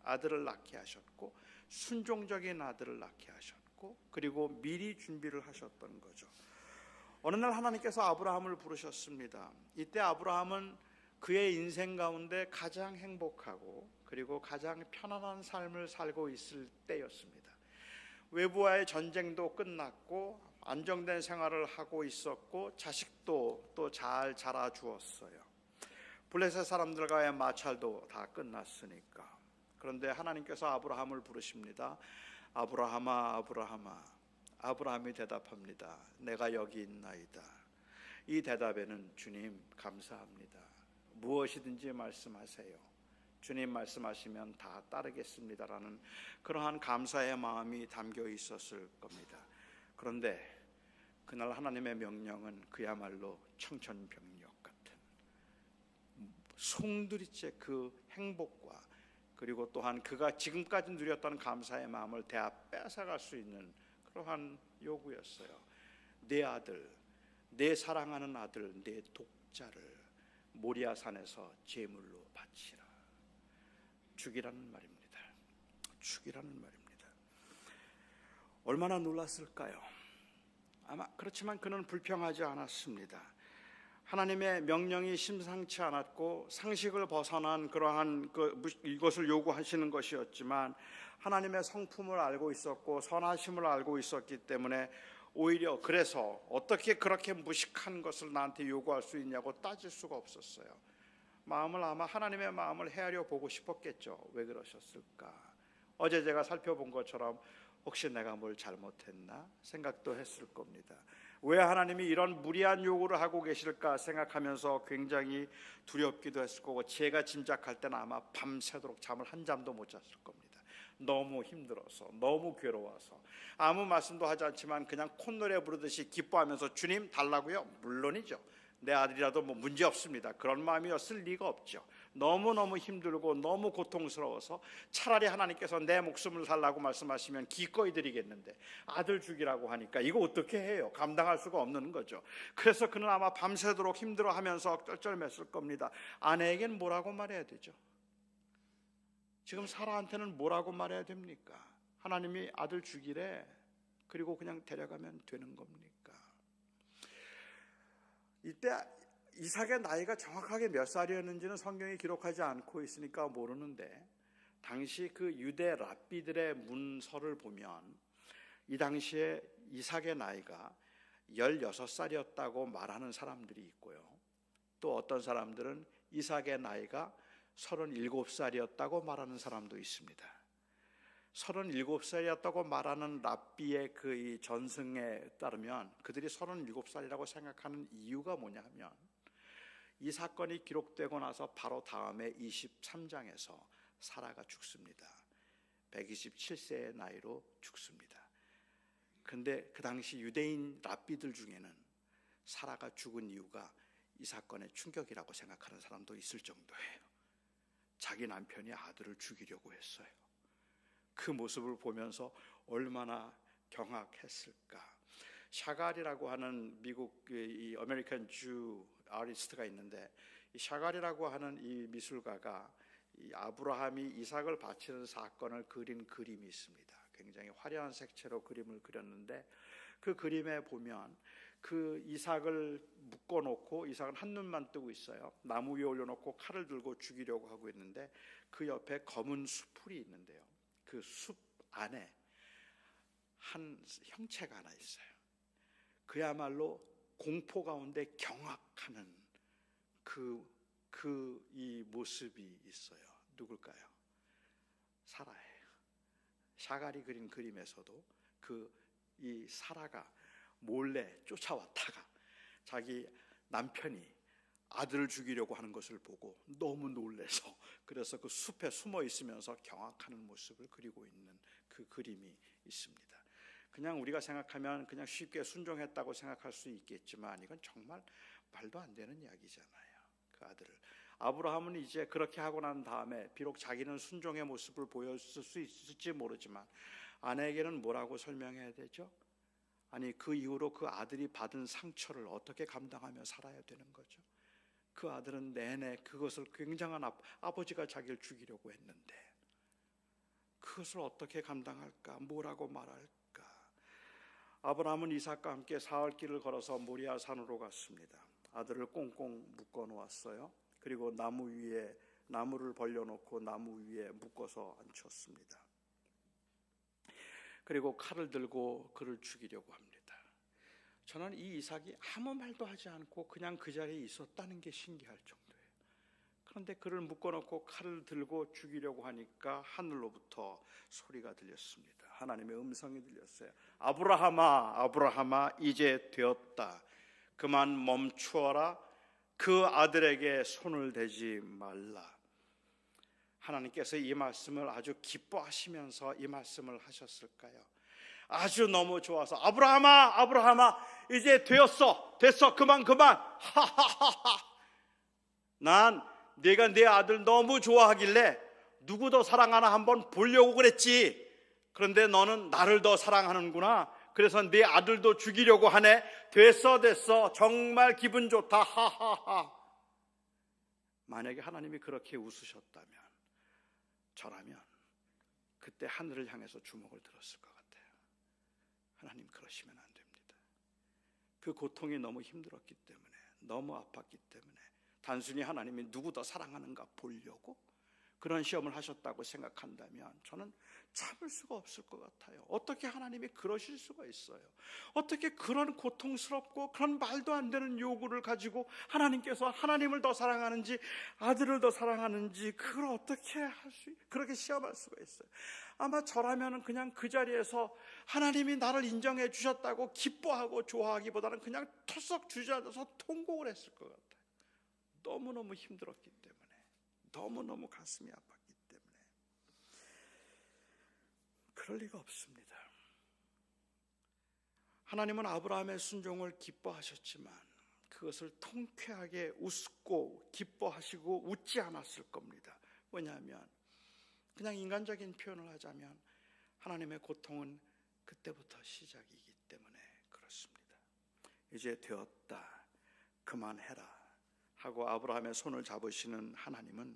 아들을 낳게 하셨고 순종적인 아들을 낳게 하셨고 그리고 미리 준비를 하셨던 거죠. 어느 날 하나님께서 아브라함을 부르셨습니다. 이때 아브라함은 그의 인생 가운데 가장 행복하고 그리고 가장 편안한 삶을 살고 있을 때였습니다. 외부와의 전쟁도 끝났고 안정된 생활을 하고 있었고 자식도 또 잘 자라주었어요. 블레셋 사람들과의 마찰도 다 끝났으니까. 그런데 하나님께서 아브라함을 부르십니다. 아브라함아, 아브라함아. 아브라함이 대답합니다. 내가 여기 있나이다. 이 대답에는 주님 감사합니다. 무엇이든지 말씀하세요. 주님 말씀하시면 다 따르겠습니다라는 그러한 감사의 마음이 담겨 있었을 겁니다. 그런데 그날 하나님의 명령은 그야말로 청천벽력 같은 송두리째 그 행복과 그리고 또한 그가 지금까지 누렸던 감사의 마음을 다 뺏어갈 수 있는 그러한 요구였어요. 내 아들, 내 사랑하는 아들, 내 독자를 모리아산에서 제물로 바치라. 죽이라는 말입니다. 죽이라는 말입니다. 얼마나 놀랐을까요? 아마 그렇지만 그는 불평하지 않았습니다. 하나님의 명령이 심상치 않았고 상식을 벗어난 그러한 이것을 요구하시는 것이었지만 하나님의 성품을 알고 있었고 선하심을 알고 있었기 때문에 오히려 그래서 어떻게 그렇게 무식한 것을 나한테 요구할 수 있냐고 따질 수가 없었어요. 마음을 아마 하나님의 마음을 헤아려 보고 싶었겠죠. 왜 그러셨을까? 어제 제가 살펴본 것처럼 혹시 내가 뭘 잘못했나 생각도 했을 겁니다. 왜 하나님이 이런 무리한 요구를 하고 계실까 생각하면서 굉장히 두렵기도 했을 거고 제가 짐작할 때는 아마 밤새도록 잠을 한 잠도 못 잤을 겁니다. 너무 힘들어서 너무 괴로워서 아무 말씀도 하지 않지만 그냥 콧노래 부르듯이 기뻐하면서 주님 달라고요? 물론이죠. 내 아들이라도 뭐 문제 없습니다. 그런 마음이었을 리가 없죠. 너무너무 힘들고 너무 고통스러워서 차라리 하나님께서 내 목숨을 살라고 말씀하시면 기꺼이 드리겠는데 아들 죽이라고 하니까 이거 어떻게 해요? 감당할 수가 없는 거죠. 그래서 그는 아마 밤새도록 힘들어하면서 쩔쩔맸을 겁니다. 아내에겐 뭐라고 말해야 되죠? 지금 사라한테는 뭐라고 말해야 됩니까? 하나님이 아들 죽이래. 그리고 그냥 데려가면 되는 겁니까? 이때 이삭의 나이가 정확하게 몇 살이었는지는 성경이 기록하지 않고 있으니까 모르는데 당시 그 유대 랍비들의 문서를 보면 이 당시에 이삭의 나이가 16살이었다고 말하는 사람들이 있고요. 또 어떤 사람들은 이삭의 나이가 37살이었다고 말하는 사람도 있습니다. 37살이었다고 말하는 랍비의 그 이 전승에 따르면 그들이 37살이라고 생각하는 이유가 뭐냐 하면 이 사건이 기록되고 나서 바로 다음에 23장에서 사라가 죽습니다. 127세의 나이로 죽습니다. 근데 그 당시 유대인 랍비들 중에는 사라가 죽은 이유가 이 사건의 충격이라고 생각하는 사람도 있을 정도예요. 자기 남편이 아들을 죽이려고 했어요. 그 모습을 보면서 얼마나 경악했을까. 샤갈이라고 하는 미국 이 아메리칸 주 아티스트가 있는데, 이 샤갈이라고 하는 이 미술가가 이 아브라함이 이삭을 바치는 사건을 그린 그림이 있습니다. 굉장히 화려한 색채로 그림을 그렸는데, 그 그림에 보면 그 이삭을 묶어놓고, 이삭은 한눈만 뜨고 있어요. 나무 위에 올려놓고 칼을 들고 죽이려고 하고 있는데 그 옆에 검은 수풀이 있는데요, 그 숲 안에 한 형체가 하나 있어요. 그야말로 공포 가운데 경악하는 이 모습이 있어요. 누굴까요? 사라예요. 샤갈이 그린 그림에서도 이 사라가 몰래 쫓아왔다가 자기 남편이 아들을 죽이려고 하는 것을 보고 너무 놀래서, 그래서 그 숲에 숨어 있으면서 경악하는 모습을 그리고 있는 그 그림이 있습니다. 그냥 우리가 생각하면 그냥 쉽게 순종했다고 생각할 수 있겠지만 이건 정말 말도 안 되는 이야기잖아요. 그 아들을, 아브라함은 이제 그렇게 하고 난 다음에 비록 자기는 순종의 모습을 보였을 수 있을지 모르지만 아내에게는 뭐라고 설명해야 되죠? 아니, 그 이후로 그 아들이 받은 상처를 어떻게 감당하며 살아야 되는 거죠? 그 아들은 내내 그것을 굉장한 아버지가 자기를 죽이려고 했는데 그것을 어떻게 감당할까? 뭐라고 말할까? 아브라함은 이삭과 함께 사흘길을 걸어서 모리아 산으로 갔습니다. 아들을 꽁꽁 묶어 놓았어요. 그리고 나무를 벌려놓고 나무 위에 묶어서 앉혔습니다. 그리고 칼을 들고 그를 죽이려고 합니다. 저는 이 이삭이 아무 말도 하지 않고 그냥 그 자리에 있었다는 게 신기할 정도예요. 그런데 그를 묶어놓고 칼을 들고 죽이려고 하니까 하늘로부터 소리가 들렸습니다. 하나님의 음성이 들렸어요. 아브라함아, 아브라함아, 이제 되었다. 그만 멈추어라. 그 아들에게 손을 대지 말라. 하나님께서 이 말씀을 아주 기뻐하시면서 이 말씀을 하셨을까요? 아주 너무 좋아서 아브라함아, 아브라함아, 이제 됐어, 그만. 하하하하. 난 네가 내 아들 너무 좋아하길래 누구 더 사랑하나 한번 보려고 그랬지. 그런데 너는 나를 더 사랑하는구나. 그래서 네 아들도 죽이려고 하네. 됐어, 정말 기분 좋다. 하하하. 만약에 하나님이 그렇게 웃으셨다면 저라면 그때 하늘을 향해서 주먹을 들었을 것 같아요. 하나님, 그러시면 안 됩니다. 그 고통이 너무 힘들었기 때문에, 너무 아팠기 때문에 단순히 하나님이 누구 더 사랑하는가 보려고 그런 시험을 하셨다고 생각한다면 저는 참을 수가 없을 것 같아요. 어떻게 하나님이 그러실 수가 있어요? 어떻게 그런 고통스럽고 그런 말도 안 되는 요구를 가지고 하나님께서 하나님을 더 사랑하는지 아들을 더 사랑하는지 그걸 어떻게 그렇게 시험할 수가 있어요? 아마 저라면 그냥 그 자리에서 하나님이 나를 인정해 주셨다고 기뻐하고 좋아하기보다는 그냥 털썩 주저앉아서 통곡을 했을 것 같아요. 너무너무 힘들었기 때문에, 너무너무 가슴이 아팠기 때문에. 그럴 리가 없습니다. 하나님은 아브라함의 순종을 기뻐하셨지만 그것을 통쾌하게 웃고 기뻐하시고 웃지 않았을 겁니다. 왜냐하면 그냥 인간적인 표현을 하자면 하나님의 고통은 그때부터 시작이기 때문에 그렇습니다. 이제 되었다, 그만해라 하고 아브라함의 손을 잡으시는 하나님은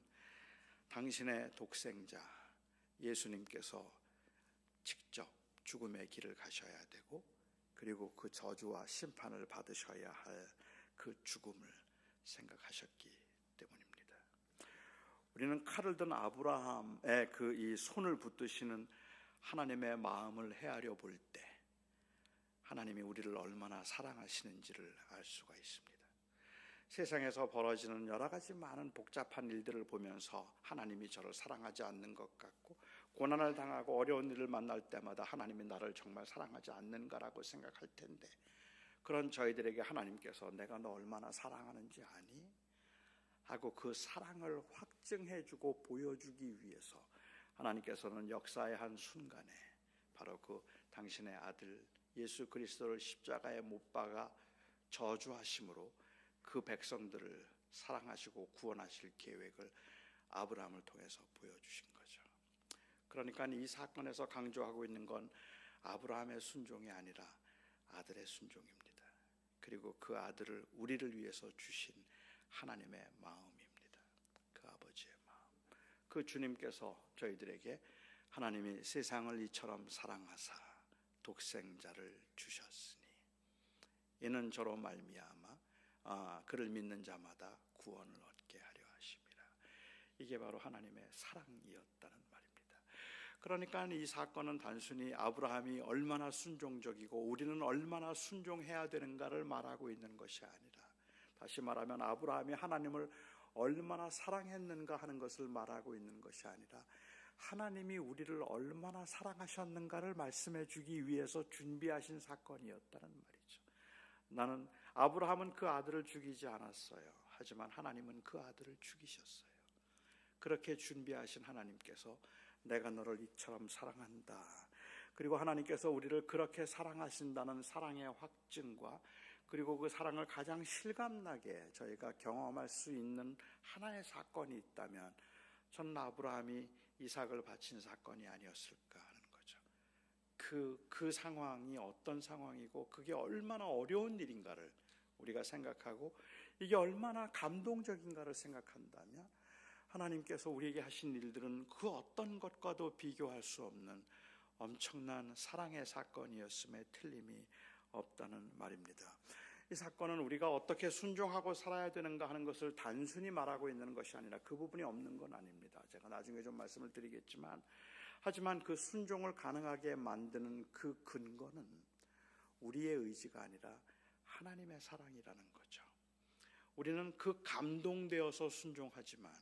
당신의 독생자 예수님께서 직접 죽음의 길을 가셔야 되고, 그리고 그 저주와 심판을 받으셔야 할 그 죽음을 생각하셨기 때문입니다. 우리는 칼을 든 아브라함의 이 손을 붙드시는 하나님의 마음을 헤아려 볼 때 하나님이 우리를 얼마나 사랑하시는지를 알 수가 있습니다. 세상에서 벌어지는 여러 가지 많은 복잡한 일들을 보면서 하나님이 저를 사랑하지 않는 것 같고, 고난을 당하고 어려운 일을 만날 때마다 하나님이 나를 정말 사랑하지 않는가라고 생각할 텐데, 그런 저희들에게 하나님께서 내가 너 얼마나 사랑하는지 아니? 하고 그 사랑을 확증해주고 보여주기 위해서 하나님께서는 역사의 한 순간에 바로 그 당신의 아들 예수 그리스도를 십자가에 못 박아 저주하심으로 그 백성들을 사랑하시고 구원하실 계획을 아브라함을 통해서 보여주신 거죠. 그러니까 이 사건에서 강조하고 있는 건 아브라함의 순종이 아니라 아들의 순종입니다. 그리고 그 아들을 우리를 위해서 주신 하나님의 마음입니다. 그 아버지의 마음. 그 주님께서 저희들에게 하나님이 세상을 이처럼 사랑하사 독생자를 주셨으니 이는 저로 말미암아 그를 믿는 자마다 구원을 얻게 하려 하심이라. 이게 바로 하나님의 사랑이었다는 말입니다. 그러니까 이 사건은 단순히 아브라함이 얼마나 순종적이고 우리는 얼마나 순종해야 되는가를 말하고 있는 것이 아니라, 다시 말하면 아브라함이 하나님을 얼마나 사랑했는가 하는 것을 말하고 있는 것이 아니라, 하나님이 우리를 얼마나 사랑하셨는가를 말씀해 주기 위해서 준비하신 사건이었다는 말이죠. 나는 아브라함은 그 아들을 죽이지 않았어요. 하지만 하나님은 그 아들을 죽이셨어요. 그렇게 준비하신 하나님께서 내가 너를 이처럼 사랑한다, 그리고 하나님께서 우리를 그렇게 사랑하신다는 사랑의 확증과 그리고 그 사랑을 가장 실감나게 저희가 경험할 수 있는 하나의 사건이 있다면, 저는 아브라함이 이삭을 바친 사건이 아니었을까 하는 거죠. 그 상황이 어떤 상황이고 그게 얼마나 어려운 일인가를 우리가 생각하고 이게 얼마나 감동적인가를 생각한다면, 하나님께서 우리에게 하신 일들은 그 어떤 것과도 비교할 수 없는 엄청난 사랑의 사건이었음에 틀림이 없다는 말입니다. 이 사건은 우리가 어떻게 순종하고 살아야 되는가 하는 것을 단순히 말하고 있는 것이 아니라, 그 부분이 없는 건 아닙니다. 제가 나중에 좀 말씀을 드리겠지만, 하지만 그 순종을 가능하게 만드는 그 근거는 우리의 의지가 아니라 하나님의 사랑이라는 거죠. 우리는 그 감동되어서 순종하지만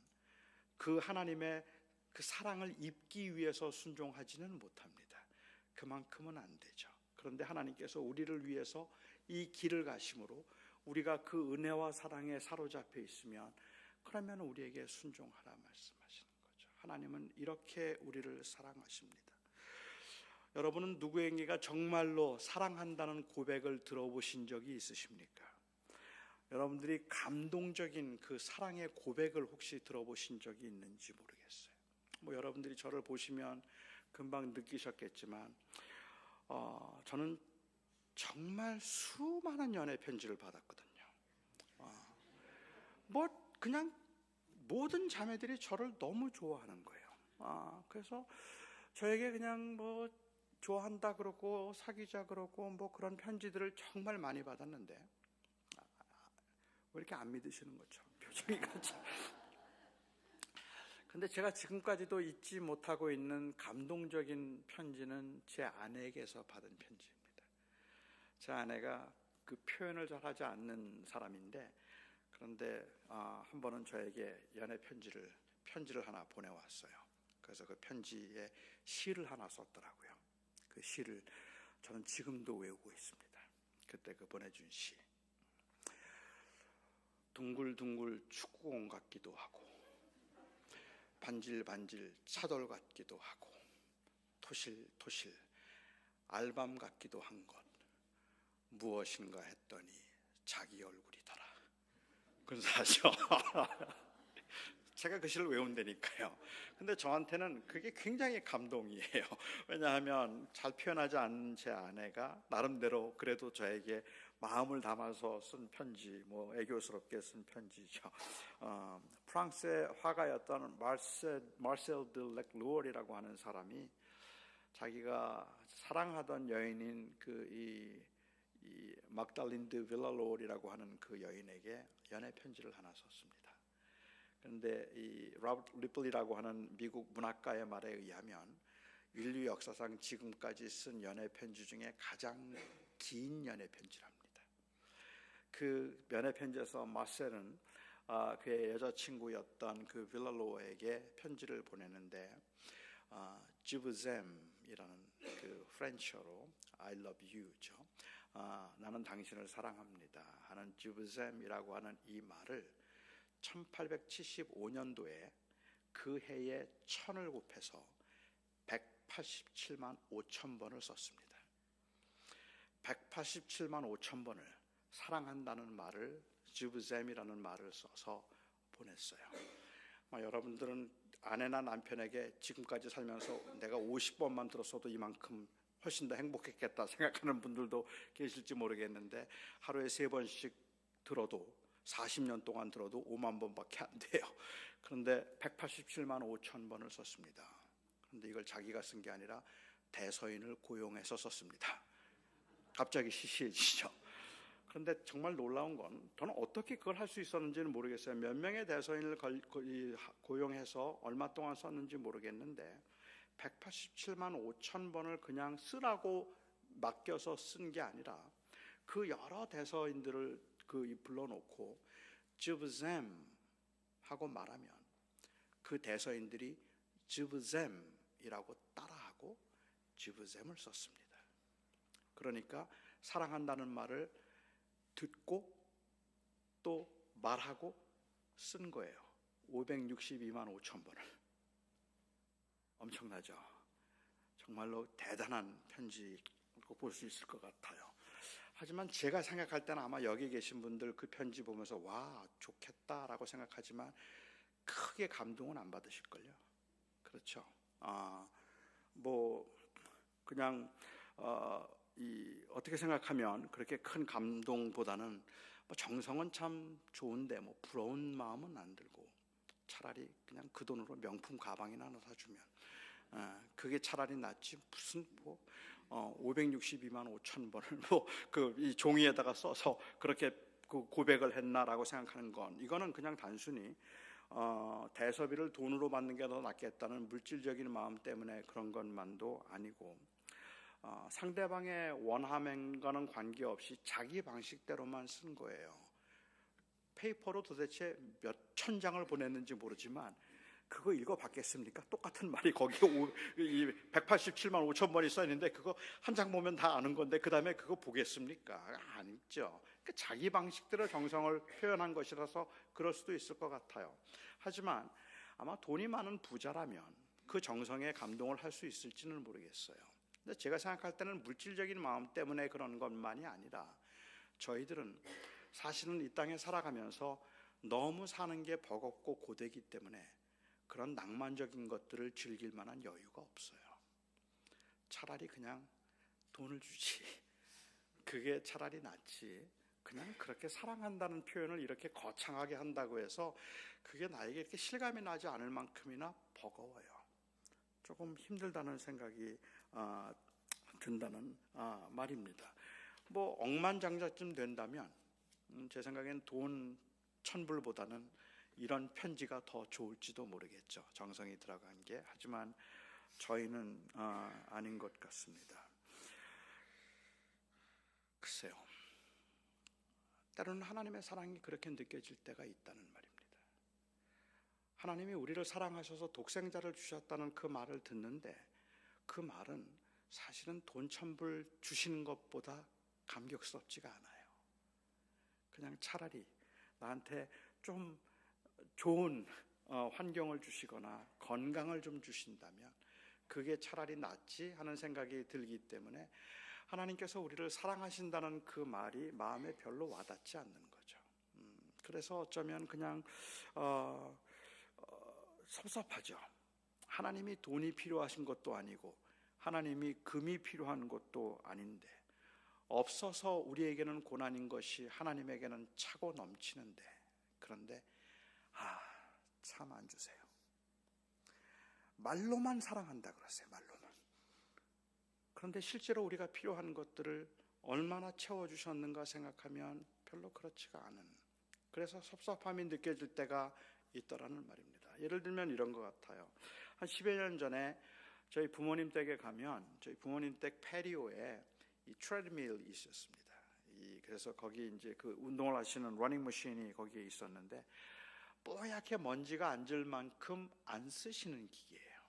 그 하나님의 그 사랑을 입기 위해서 순종하지는 못합니다. 그만큼은 안 되죠. 그런데 하나님께서 우리를 위해서 이 길을 가심으로 우리가 그 은혜와 사랑에 사로잡혀 있으면, 그러면 우리에게 순종하라 말씀하시는 거죠. 하나님은 이렇게 우리를 사랑하십니다. 여러분은 누구에게가 정말로 사랑한다는 고백을 들어보신 적이 있으십니까? 여러분들이 감동적인 그 사랑의 고백을 혹시 들어보신 적이 있는지 모르겠어요. 여러분들이 저를 보시면 금방 느끼셨겠지만, 저는 정말 수많은 연애 편지를 받았거든요. 그냥 모든 자매들이 저를 너무 좋아하는 거예요. 그래서 저에게 그냥 좋아한다 그러고 사귀자 그러고 그런 편지들을 정말 많이 받았는데, 왜 이렇게 안 믿으시는 거죠? 표정이 같이. 근데 제가 지금까지도 잊지 못하고 있는 감동적인 편지는 제 아내에게서 받은 편지입니다. 제 아내가 그 표현을 잘 하지 않는 사람인데, 그런데 한 번은 저에게 연애 편지를 하나 보내왔어요. 그래서 그 편지에 시를 하나 썼더라고요. 그 시를 저는 지금도 외우고 있습니다. 그때 그 보내준 시. 둥글둥글 축구공 같기도 하고, 반질반질 차돌 같기도 하고, 토실토실 알밤 같기도 한 것, 무엇인가 했더니 자기 얼굴이더라. 그래서 하죠. 제가 그 시를 외운다니까요. 근데 저한테는 그게 굉장히 감동이에요. 왜냐하면 잘 표현하지 않는 제 아내가 나름대로 그래도 저에게 마음을 담아서 쓴 편지, 애교스럽게 쓴 편지죠. 프랑스의 화가였던 마르셀 드 렉루얼이라고 하는 사람이 자기가 사랑하던 여인인 이 막달린 드 빌라로올이라고 하는 그 여인에게 연애 편지를 하나 썼습니다. 그런데 이 로버트 리플리라고 하는 미국 문학가의 말에 의하면 인류 역사상 지금까지 쓴 연애 편지 중에 가장 긴 연애 편지랍니다. 그 면회 편지에서 마셀은 그의 여자친구였던 그 빌랄로에게 편지를 보내는데 지브젬이라는 그 프렌치어로 I love you죠. 나는 당신을 사랑합니다 하는 지브젬이라고 하는 이 말을 1875년도에 그 해에 1000을 곱해서 187만 5천 번을 썼습니다. 187만 5천 번을 사랑한다는 말을 지브젬이라는 말을 써서 보냈어요. 여러분들은 아내나 남편에게 지금까지 살면서 내가 50번만 들었어도 이만큼 훨씬 더 행복했겠다 생각하는 분들도 계실지 모르겠는데 하루에 3번씩 들어도 40년 동안 들어도 5만 번밖에 안 돼요. 그런데 187만 5천 번을 썼습니다. 그런데 이걸 자기가 쓴 게 아니라 대서인을 고용해서 썼습니다. 갑자기 시시해지죠. 그런데 정말 놀라운 건 저는 어떻게 그걸 할 수 있었는지는 모르겠어요. 몇 명의 대서인을 고용해서 얼마 동안 썼는지 모르겠는데 187만 5천 번을 그냥 쓰라고 맡겨서 쓴 게 아니라 그 여러 대서인들을 불러놓고 지브젬 하고 말하면 그 대서인들이 지브젬이라고 따라하고 지브젬을 썼습니다. 그러니까 사랑한다는 말을 듣고 또 말하고 쓴 거예요. 562만 5천 번을. 엄청나죠? 정말로 대단한 편지라고 볼 수 있을 것 같아요. 하지만 제가 생각할 때는 아마 여기 계신 분들 그 편지 보면서 와 좋겠다라고 생각하지만 크게 감동은 안 받으실걸요. 그렇죠? 그냥 어떻게 생각하면 그렇게 큰 감동보다는 정성은 참 좋은데 부러운 마음은 안 들고 차라리 그냥 그 돈으로 명품 가방이나 하나 사주면 그게 차라리 낫지 무슨 562만 5천 번을 이 종이에다가 써서 그렇게 고백을 했나라고 생각하는 건 이거는 그냥 단순히 대서비를 돈으로 받는 게 더 낫겠다는 물질적인 마음 때문에 그런 것만도 아니고 상대방의 원함과는 관계없이 자기 방식대로만 쓴 거예요. 페이퍼로 도대체 몇 천 장을 보냈는지 모르지만 그거 읽어봤겠습니까? 똑같은 말이 거기에 187만 5천 번이 써있는데 그거 한 장 보면 다 아는 건데 그 다음에 그거 보겠습니까? 아니죠. 그러니까 자기 방식대로 정성을 표현한 것이라서 그럴 수도 있을 것 같아요. 하지만 아마 돈이 많은 부자라면 그 정성에 감동을 할 수 있을지는 모르겠어요. 근데 제가 생각할 때는 물질적인 마음 때문에 그런 것만이 아니라 저희들은 사실은 이 땅에 살아가면서 너무 사는 게 버겁고 고되기 때문에 그런 낭만적인 것들을 즐길 만한 여유가 없어요. 차라리 그냥 돈을 주지. 그게 차라리 낫지. 그냥 그렇게 사랑한다는 표현을 이렇게 거창하게 한다고 해서 그게 나에게 이렇게 실감이 나지 않을 만큼이나 버거워요. 조금 힘들다는 생각이 든다는 말입니다. 억만장자쯤 된다면 제 생각엔 돈 1000불보다는 이런 편지가 더 좋을지도 모르겠죠. 정성이 들어간 게. 하지만 저희는 아닌 것 같습니다. 글쎄요. 때로는 하나님의 사랑이 그렇게 느껴질 때가 있다는 말입니다. 하나님이 우리를 사랑하셔서 독생자를 주셨다는 그 말을 듣는데 그 말은 사실은 돈 1000불 주시는 것보다 감격스럽지가 않아요. 그냥 차라리 나한테 좀 좋은 환경을 주시거나 건강을 좀 주신다면 그게 차라리 낫지 하는 생각이 들기 때문에 하나님께서 우리를 사랑하신다는 그 말이 마음에 별로 와닿지 않는 거죠. 그래서 어쩌면 그냥 섭섭하죠. 하나님이 돈이 필요하신 것도 아니고 하나님이 금이 필요한 것도 아닌데 없어서 우리에게는 고난인 것이 하나님에게는 차고 넘치는데 그런데 참 안 주세요. 말로만 사랑한다 그러세요. 말로만. 그런데 실제로 우리가 필요한 것들을 얼마나 채워주셨는가 생각하면 별로 그렇지가 않은, 그래서 섭섭함이 느껴질 때가 있더라는 말입니다. 예를 들면 이런 것 같아요. 한 10여 년 전에 저희 부모님 댁에 가면 저희 부모님 댁 패리오에 이 트레드밀이 있었습니다. 그래서 거기 이제 그 운동을 하시는 러닝머신이 거기에 있었는데 뽀얗게 먼지가 앉을 만큼 안 쓰시는 기계예요.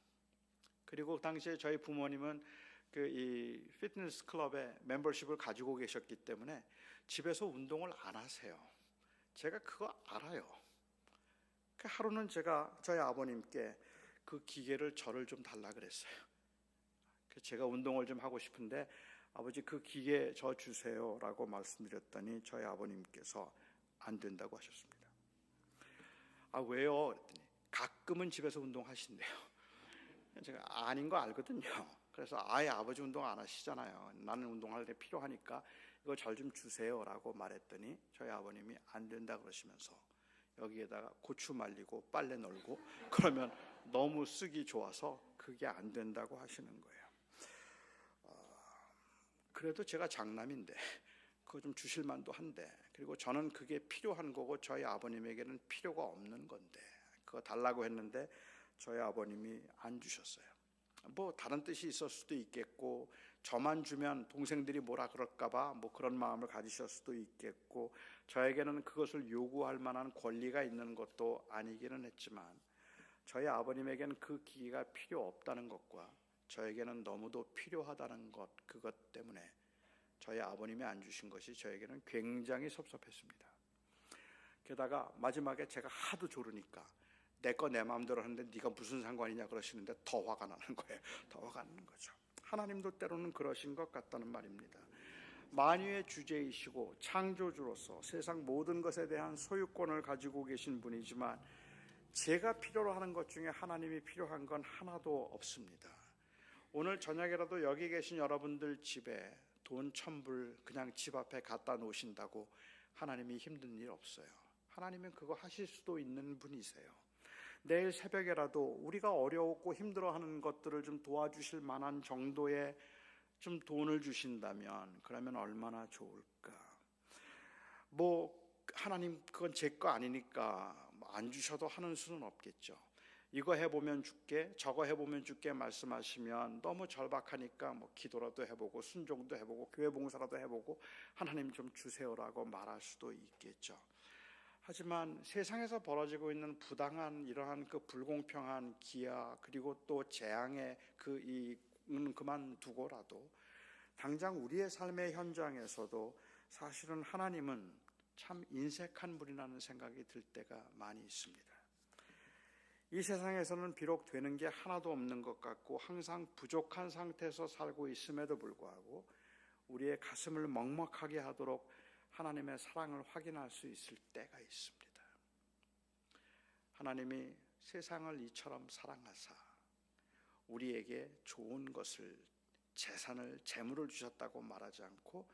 그리고 당시에 저희 부모님은 그 이 피트니스 클럽에 멤버십을 가지고 계셨기 때문에 집에서 운동을 안 하세요. 제가 그거 알아요. 그 하루는 제가 저희 아버님께 그 기계를 저를 좀 달라 그랬어요. 제가 운동을 좀 하고 싶은데 아버지 그 기계 저 주세요라고 말씀드렸더니 저희 아버님께서 안 된다고 하셨습니다. 아 왜요? 그랬더니 가끔은 집에서 운동하신대요. 제가 아닌 거 알거든요. 그래서 아예 아버지 운동 안 하시잖아요. 나는 운동할 때 필요하니까 이거 절 좀 주세요라고 말했더니 저희 아버님이 안 된다 그러시면서 여기에다가 고추 말리고 빨래 널고 그러면 너무 쓰기 좋아서 그게 안 된다고 하시는 거예요. 그래도 제가 장남인데 그거 좀 주실 만도 한데, 그리고 저는 그게 필요한 거고 저희 아버님에게는 필요가 없는 건데 그거 달라고 했는데 저희 아버님이 안 주셨어요. 뭐 다른 뜻이 있을 수도 있겠고, 저만 주면 동생들이 뭐라 그럴까봐 뭐 그런 마음을 가지실 수도 있겠고, 저에게는 그것을 요구할 만한 권리가 있는 것도 아니기는 했지만 저희 아버님에게는 그 기회가 필요 없다는 것과 저에게는 너무도 필요하다는 것, 그것 때문에 저희 아버님이 안 주신 것이 저에게는 굉장히 섭섭했습니다. 게다가 마지막에 제가 하도 조르니까 내 거 내 마음대로 하는데 네가 무슨 상관이냐 그러시는데 더 화가 나는 거예요. 더 화가 나는 거죠. 하나님도 때로는 그러신 것 같다는 말입니다. 만유의 주제이시고 창조주로서 세상 모든 것에 대한 소유권을 가지고 계신 분이지만 제가 필요로 하는 것 중에 하나님이 필요한 건 하나도 없습니다. 오늘 저녁에라도 여기 계신 여러분들 집에 돈 1,000불 그냥 집 앞에 갖다 놓으신다고 하나님이 힘든 일 없어요. 하나님은 그거 하실 수도 있는 분이세요. 내일 새벽에라도 우리가 어려웠고 힘들어하는 것들을 좀 도와주실 만한 정도의 좀 돈을 주신다면 그러면 얼마나 좋을까. 뭐 하나님 그건 제 거 아니니까 안 주셔도 하는 수는 없겠죠. 이거 해보면 줄게 저거 해보면 줄게 말씀하시면 너무 절박하니까 뭐 기도라도 해보고 순종도 해보고 교회 봉사라도 해보고 하나님 좀 주세요라고 말할 수도 있겠죠. 하지만 세상에서 벌어지고 있는 부당한 이러한 그 불공평한 기아 그리고 또 재앙의 그만두고라도 당장 우리의 삶의 현장에서도 사실은 하나님은 참 인색한 분이라는 생각이 들 때가 많이 있습니다. 이 세상에서는 비록 되는 게 하나도 없는 것 같고 항상 부족한 상태에서 살고 있음에도 불구하고 우리의 가슴을 먹먹하게 하도록 하나님의 사랑을 확인할 수 있을 때가 있습니다. 하나님이 세상을 이처럼 사랑하사 우리에게 좋은 것을, 재산을, 재물을 주셨다고 말하지 않고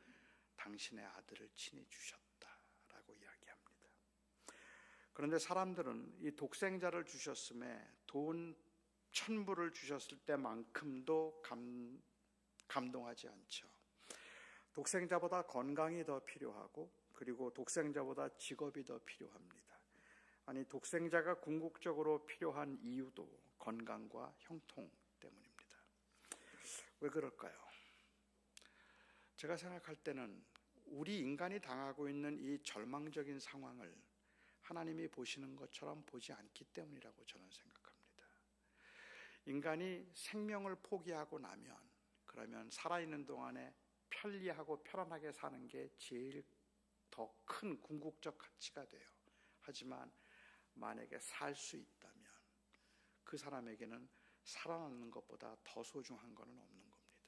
당신의 아들을 친히 주셨다라고 이야기합니다. 그런데 사람들은 이 독생자를 주셨음에 돈 1,000불을 주셨을 때만큼도 감동하지 않죠. 독생자보다 건강이 더 필요하고 그리고 독생자보다 직업이 더 필요합니다. 아니 독생자가 궁극적으로 필요한 이유도 건강과 형통 때문입니다. 왜 그럴까요? 제가 생각할 때는 우리 인간이 당하고 있는 이 절망적인 상황을 하나님이 보시는 것처럼 보지 않기 때문이라고 저는 생각합니다. 인간이 생명을 포기하고 나면 그러면 살아있는 동안에 편리하고 편안하게 사는 게 제일 더 큰 궁극적 가치가 돼요. 하지만 만약에 살 수 있다면 그 사람에게는 살아남는 것보다 더 소중한 것은 없는 겁니다.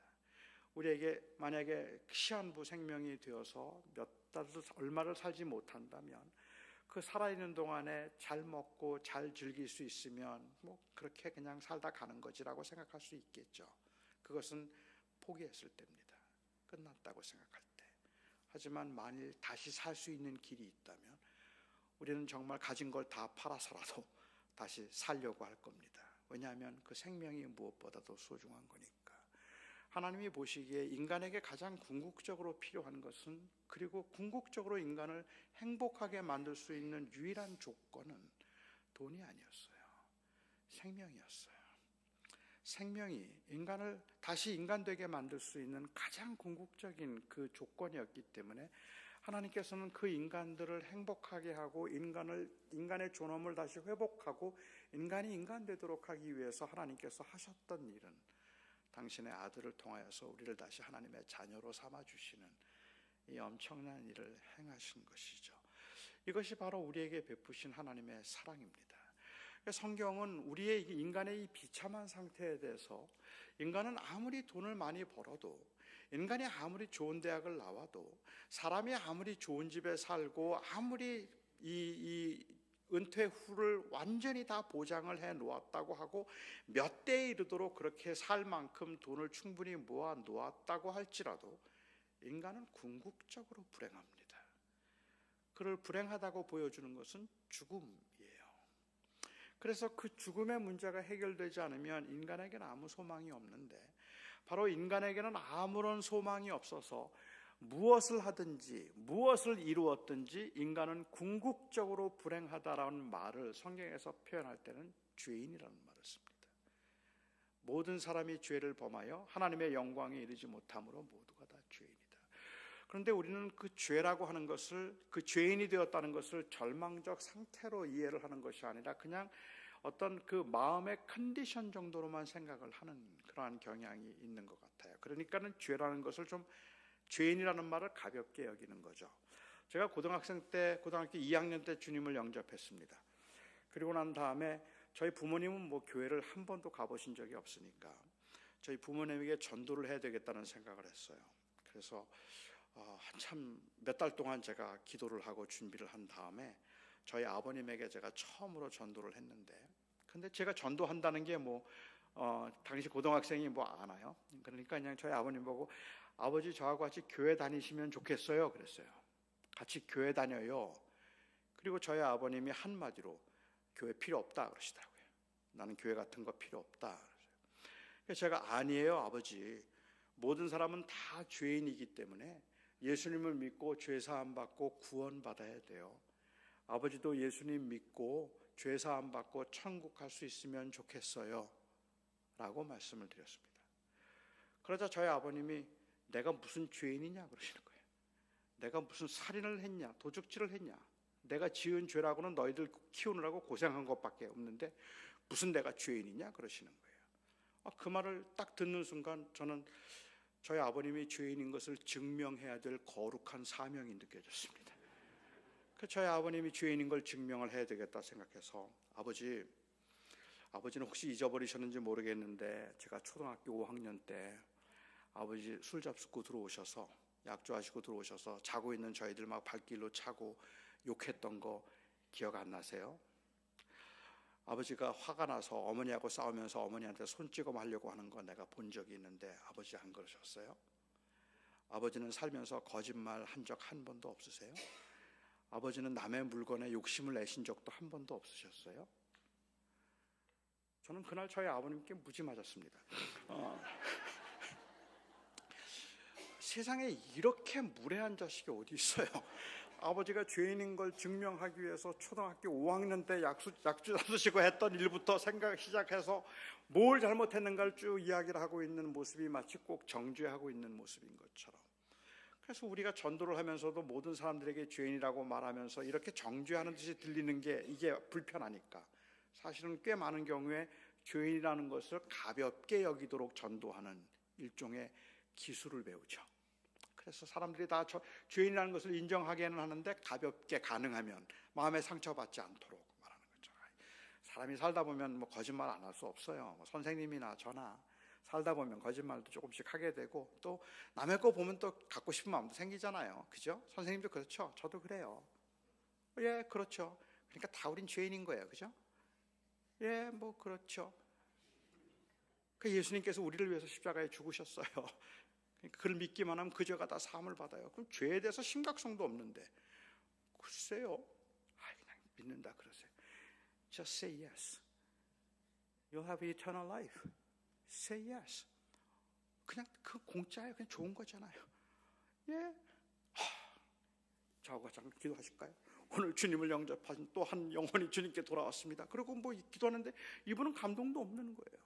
우리에게 만약에 시한부 생명이 되어서 몇 달, 얼마를 살지 못한다면 그 살아있는 동안에 잘 먹고 잘 즐길 수 있으면 뭐 그렇게 그냥 살다 가는 거지라고 생각할 수 있겠죠. 그것은 포기했을 때입니다. 끝났다고 생각할 때. 하지만 만일 다시 살 수 있는 길이 있다면 우리는 정말 가진 걸 다 팔아서라도 다시 살려고 할 겁니다. 왜냐하면 그 생명이 무엇보다도 소중한 거니까. 하나님이 보시기에 인간에게 가장 궁극적으로 필요한 것은, 그리고 궁극적으로 인간을 행복하게 만들 수 있는 유일한 조건은 돈이 아니었어요. 생명이었어요. 생명이 인간을 다시 인간 되게 만들 수 있는 가장 궁극적인 그 조건이었기 때문에 하나님께서는 그 인간들을 행복하게 하고 인간의 존엄을 다시 회복하고 인간이 인간 되도록 하기 위해서 하나님께서 하셨던 일은 당신의 아들을 통하여서 우리를 다시 하나님의 자녀로 삼아주시는 이 엄청난 일을 행하신 것이죠. 이것이 바로 우리에게 베푸신 하나님의 사랑입니다. 성경은 우리의 인간의 이 비참한 상태에 대해서 인간은 아무리 돈을 많이 벌어도, 인간이 아무리 좋은 대학을 나와도, 사람이 아무리 좋은 집에 살고 아무리 이 은퇴 후를 완전히 다 보장을 해 놓았다고 하고 몇 대에 이르도록 그렇게 살 만큼 돈을 충분히 모아 놓았다고 할지라도 인간은 궁극적으로 불행합니다. 그를 불행하다고 보여주는 것은 죽음이에요. 그래서 그 죽음의 문제가 해결되지 않으면 인간에게는 아무 소망이 없는데, 바로 인간에게는 아무런 소망이 없어서 무엇을 하든지 무엇을 이루었든지 인간은 궁극적으로 불행하다라는 말을 성경에서 표현할 때는 죄인이라는 말을 씁니다. 모든 사람이 죄를 범하여 하나님의 영광에 이르지 못함으로 모두가 다 죄인이다. 그런데 우리는 그 죄라고 하는 것을, 그 죄인이 되었다는 것을 절망적 상태로 이해를 하는 것이 아니라 그냥 어떤 그 마음의 컨디션 정도로만 생각을 하는 그러한 경향이 있는 것 같아요. 그러니까는 죄라는 것을 좀, 죄인이라는 말을 가볍게 여기는 거죠. 제가 고등학교 2학년 때 주님을 영접했습니다. 그리고 난 다음에 저희 부모님은 뭐 교회를 한 번도 가보신 적이 없으니까 저희 부모님에게 전도를 해야 되겠다는 생각을 했어요. 그래서 한참 몇 달 동안 제가 기도를 하고 준비를 한 다음에 저희 아버님에게 제가 처음으로 전도를 했는데, 근데 제가 전도한다는 게 당시 고등학생이 아나요? 그러니까 그냥 저희 아버님 보고 아버지 저하고 같이 교회 다니시면 좋겠어요 그랬어요. 같이 교회 다녀요. 그리고 저희 아버님이 한마디로 교회 필요 없다 그러시더라고요. 나는 교회 같은 거 필요 없다. 그래서 제가 아니에요 아버지, 모든 사람은 다 죄인이기 때문에 예수님을 믿고 죄사함 받고 구원받아야 돼요. 아버지도 예수님 믿고 죄사함 받고 천국 갈 수 있으면 좋겠어요 라고 말씀을 드렸습니다. 그러자 저희 아버님이 내가 무슨 죄인이냐 그러시는 거예요. 내가 무슨 살인을 했냐, 도둑질을 했냐, 내가 지은 죄라고는 너희들 키우느라고 고생한 것밖에 없는데 무슨 내가 죄인이냐 그러시는 거예요. 그 말을 딱 듣는 순간 저는 저희 아버님이 죄인인 것을 증명해야 될 거룩한 사명이 느껴졌습니다. 저희 아버님이 죄인인 걸 증명을 해야 되겠다 생각해서 아버지는 혹시 잊어버리셨는지 모르겠는데 제가 초등학교 5학년 때 아버지 술 잡수고 들어오셔서 약주하시고 들어오셔서 자고 있는 저희들 막 발길로 차고 욕했던 거 기억 안 나세요? 아버지가 화가 나서 어머니하고 싸우면서 어머니한테 손찌검 하려고 하는 거 내가 본 적이 있는데 아버지 안 그러셨어요? 아버지는 살면서 거짓말 한 적 한 번도 없으세요? 아버지는 남의 물건에 욕심을 내신 적도 한 번도 없으셨어요? 저는 그날 저희 아버님께 무지 맞았습니다. 세상에 이렇게 무례한 자식이 어디 있어요? 아버지가 죄인인 걸 증명하기 위해서 초등학교 5학년 때 약주 잡수시고 했던 일부터 생각 시작해서 뭘 잘못했는가를 쭉 이야기를 하고 있는 모습이 마치 꼭 정죄하고 있는 모습인 것처럼, 그래서 우리가 전도를 하면서도 모든 사람들에게 죄인이라고 말하면서 이렇게 정죄하는 듯이 들리는 게 이게 불편하니까 사실은 꽤 많은 경우에 죄인이라는 것을 가볍게 여기도록 전도하는 일종의 기술을 배우죠. 그래서 사람들이 다 죄인이라는 것을 인정하게는 하는데 가볍게, 가능하면 마음에 상처받지 않도록 말하는 거죠. 사람이 살다 보면 거짓말 안 할 수 없어요. 선생님이나 저나 살다 보면 거짓말도 조금씩 하게 되고 또 남의 거 보면 또 갖고 싶은 마음도 생기잖아요. 그죠? 선생님도 그렇죠. 저도 그래요. 예, 그렇죠. 그러니까 다 우린 죄인인 거예요. 그죠? 예, 그렇죠. 예수님께서 우리를 위해서 십자가에 죽으셨어요. 그러니까 그를 믿기만 하면 그 죄가 다 사함을 받아요. 그럼 죄에 대해서 심각성도 없는데 글쎄요, 그냥 믿는다 그러세요. Just say yes. You'll have eternal life. Say yes. 그냥 그 공짜예요. 그냥 좋은 거잖아요. 예. 저하고 잠깐 기도하실까요? 오늘 주님을 영접하신 또 한 영혼이 주님께 돌아왔습니다. 그리고 기도하는데 이분은 감동도 없는 거예요.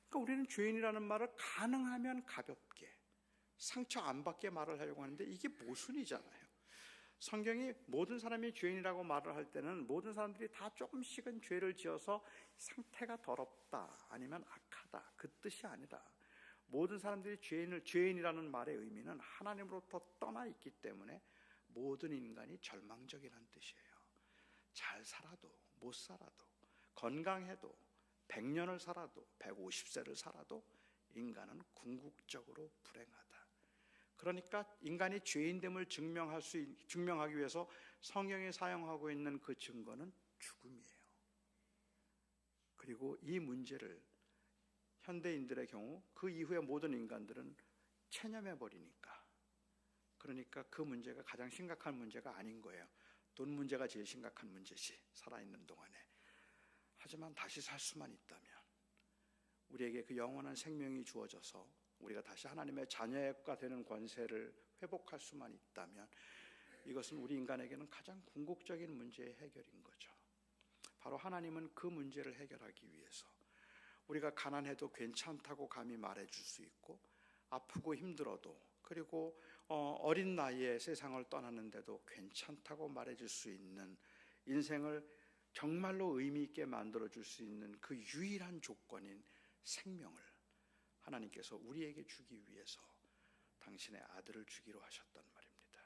그러니까 우리는 죄인이라는 말을 가능하면 가볍게, 상처 안 받게 말을 하려고 하는데 이게 모순이잖아요. 성경이 모든 사람이 죄인이라고 말을 할 때는 모든 사람들이 다 조금씩은 죄를 지어서 상태가 더럽다 아니면 악하다 그 뜻이 아니라 모든 사람들이 죄인이라는 말의 의미는 하나님으로부터 떠나 있기 때문에 모든 인간이 절망적이라는 뜻이에요. 잘 살아도 못 살아도 건강해도 100년을 살아도 150세를 살아도 인간은 궁극적으로 불행하다. 그러니까 인간이 죄인됨을 증명하기 위해서 성경이 사용하고 있는 그 증거는 죽음이에요. 그리고 이 문제를 현대인들의 경우 그 이후에 모든 인간들은 체념해 버리니까, 그러니까 그 문제가 가장 심각한 문제가 아닌 거예요. 돈 문제가 제일 심각한 문제지, 살아있는 동안에. 하지만 다시 살 수만 있다면, 우리에게 그 영원한 생명이 주어져서 우리가 다시 하나님의 자녀가 되는 권세를 회복할 수만 있다면, 이것은 우리 인간에게는 가장 궁극적인 문제의 해결인 거죠. 바로 하나님은 그 문제를 해결하기 위해서 우리가 가난해도 괜찮다고 감히 말해줄 수 있고, 아프고 힘들어도, 그리고 어린 나이에 세상을 떠났는데도 괜찮다고 말해줄 수 있는 인생을 정말로 의미 있게 만들어줄 수 있는 그 유일한 조건인 생명을 하나님께서 우리에게 주기 위해서 당신의 아들을 주기로 하셨단 말입니다.